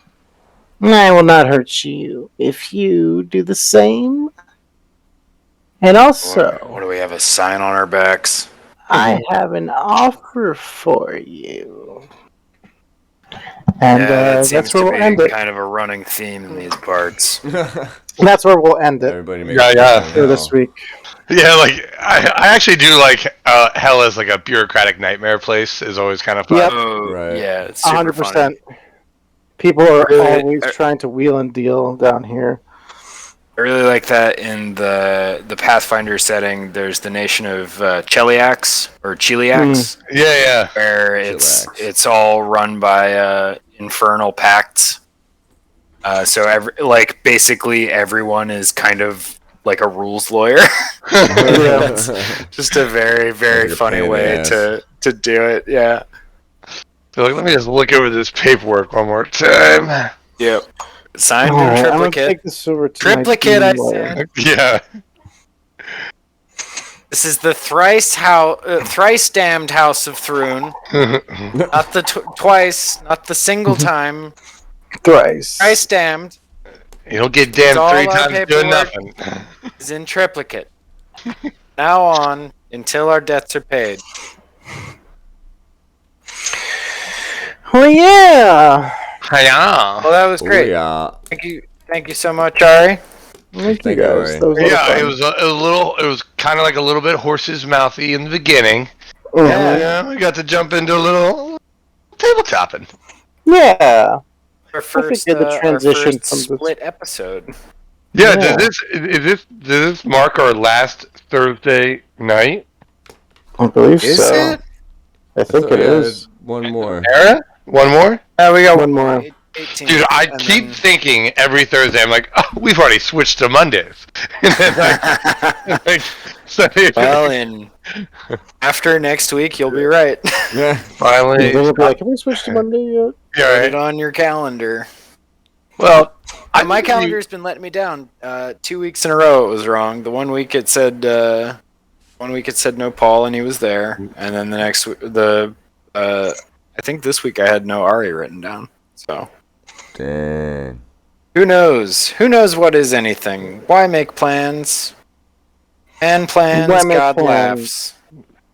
I will not hurt you if you do the same. And also, What do we have? A sign on our backs? I have an offer for you. And That seems that's where to we'll be end it. kind of a running theme in these parts. That's where we'll end it Everybody makes Yeah. for this week. Yeah, like I actually do like hell as like a bureaucratic nightmare place is always kind of fun. Yep. Oh, Right. yeah, it's super 100%. funny. People are Really- always trying to wheel and deal down here. I really like that in the Pathfinder setting. There's the nation of Cheliacs or Cheliacs, Yeah. where Chillax. it's all run by infernal pacts. So basically everyone is kind of like a rules lawyer. It's just a very, very Like a funny pain in the way ass. to do it. Yeah. So like, let me just look over this paperwork one more time. Yep. Signed All in right, I'm gonna triplicate. take this over to my Triplicate, I lawyer. said. Yeah. This is the thrice damned house of Thrun. Not the twice, not the single time. Thrice. Thrice damned You don't get It's damned all 3 our times doing paperwork. nothing. is in triplicate. Now on until our debts are paid. Well, yeah. Yeah. Well, that was great. Yeah. Thank you so much, Ari. Thank you Thank you, guys. Ari. That was a lot of Yeah, fun. it was kind of like a little bit horse's mouthy in the beginning. Mhm. Yeah, we got to jump into a little tabletopping. Yeah. Our first, good the transition our first from the- split episode. Yeah, Yeah. does this mark our last Thursday night? I believe Is so. it? I think it is. One more. Era? One more? We got One more. 18. Dude, I and keep then- thinking every Thursday, I'm like, oh, we've already switched to Mondays. And then, like, Sunday, Well, after next week, you'll be right. Yeah. finally. They'll be like, have we switched to Monday yet? Yeah, Put right. it on your calendar. Well, My calendar's been letting me down. 2 weeks in a row it was wrong. The 1 week it said no Paul and he was there, and then the next I think this week I had no Ari written down. So Dang. who knows? Who knows what is anything? Why make plans? And plans, Why make God plans? laughs.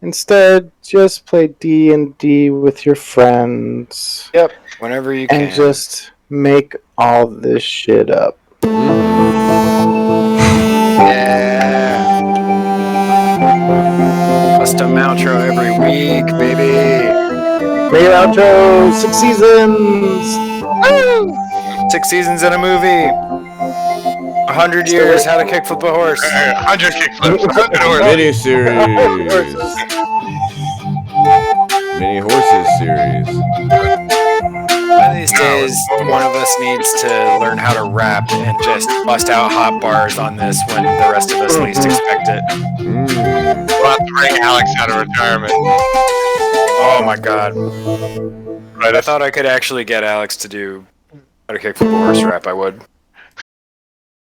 Instead, just play D&D with your friends. Yep. Whenever you can. And just make all this shit up. Yeah. Custom outro every week, baby. Great outro, 6 seasons! 6 seasons in a movie. 100 years, how to kickflip a horse. 100 kickflips, 100 horses. Mini series. Mini horses series. One of these days, one of us needs to learn how to rap and just bust out hot bars on this when the rest of us least expect it. Mm. We'll have to bring Alex out of retirement. Oh my god. Right, I thought I could actually get Alex to do how to kickflip a horse rap, I would.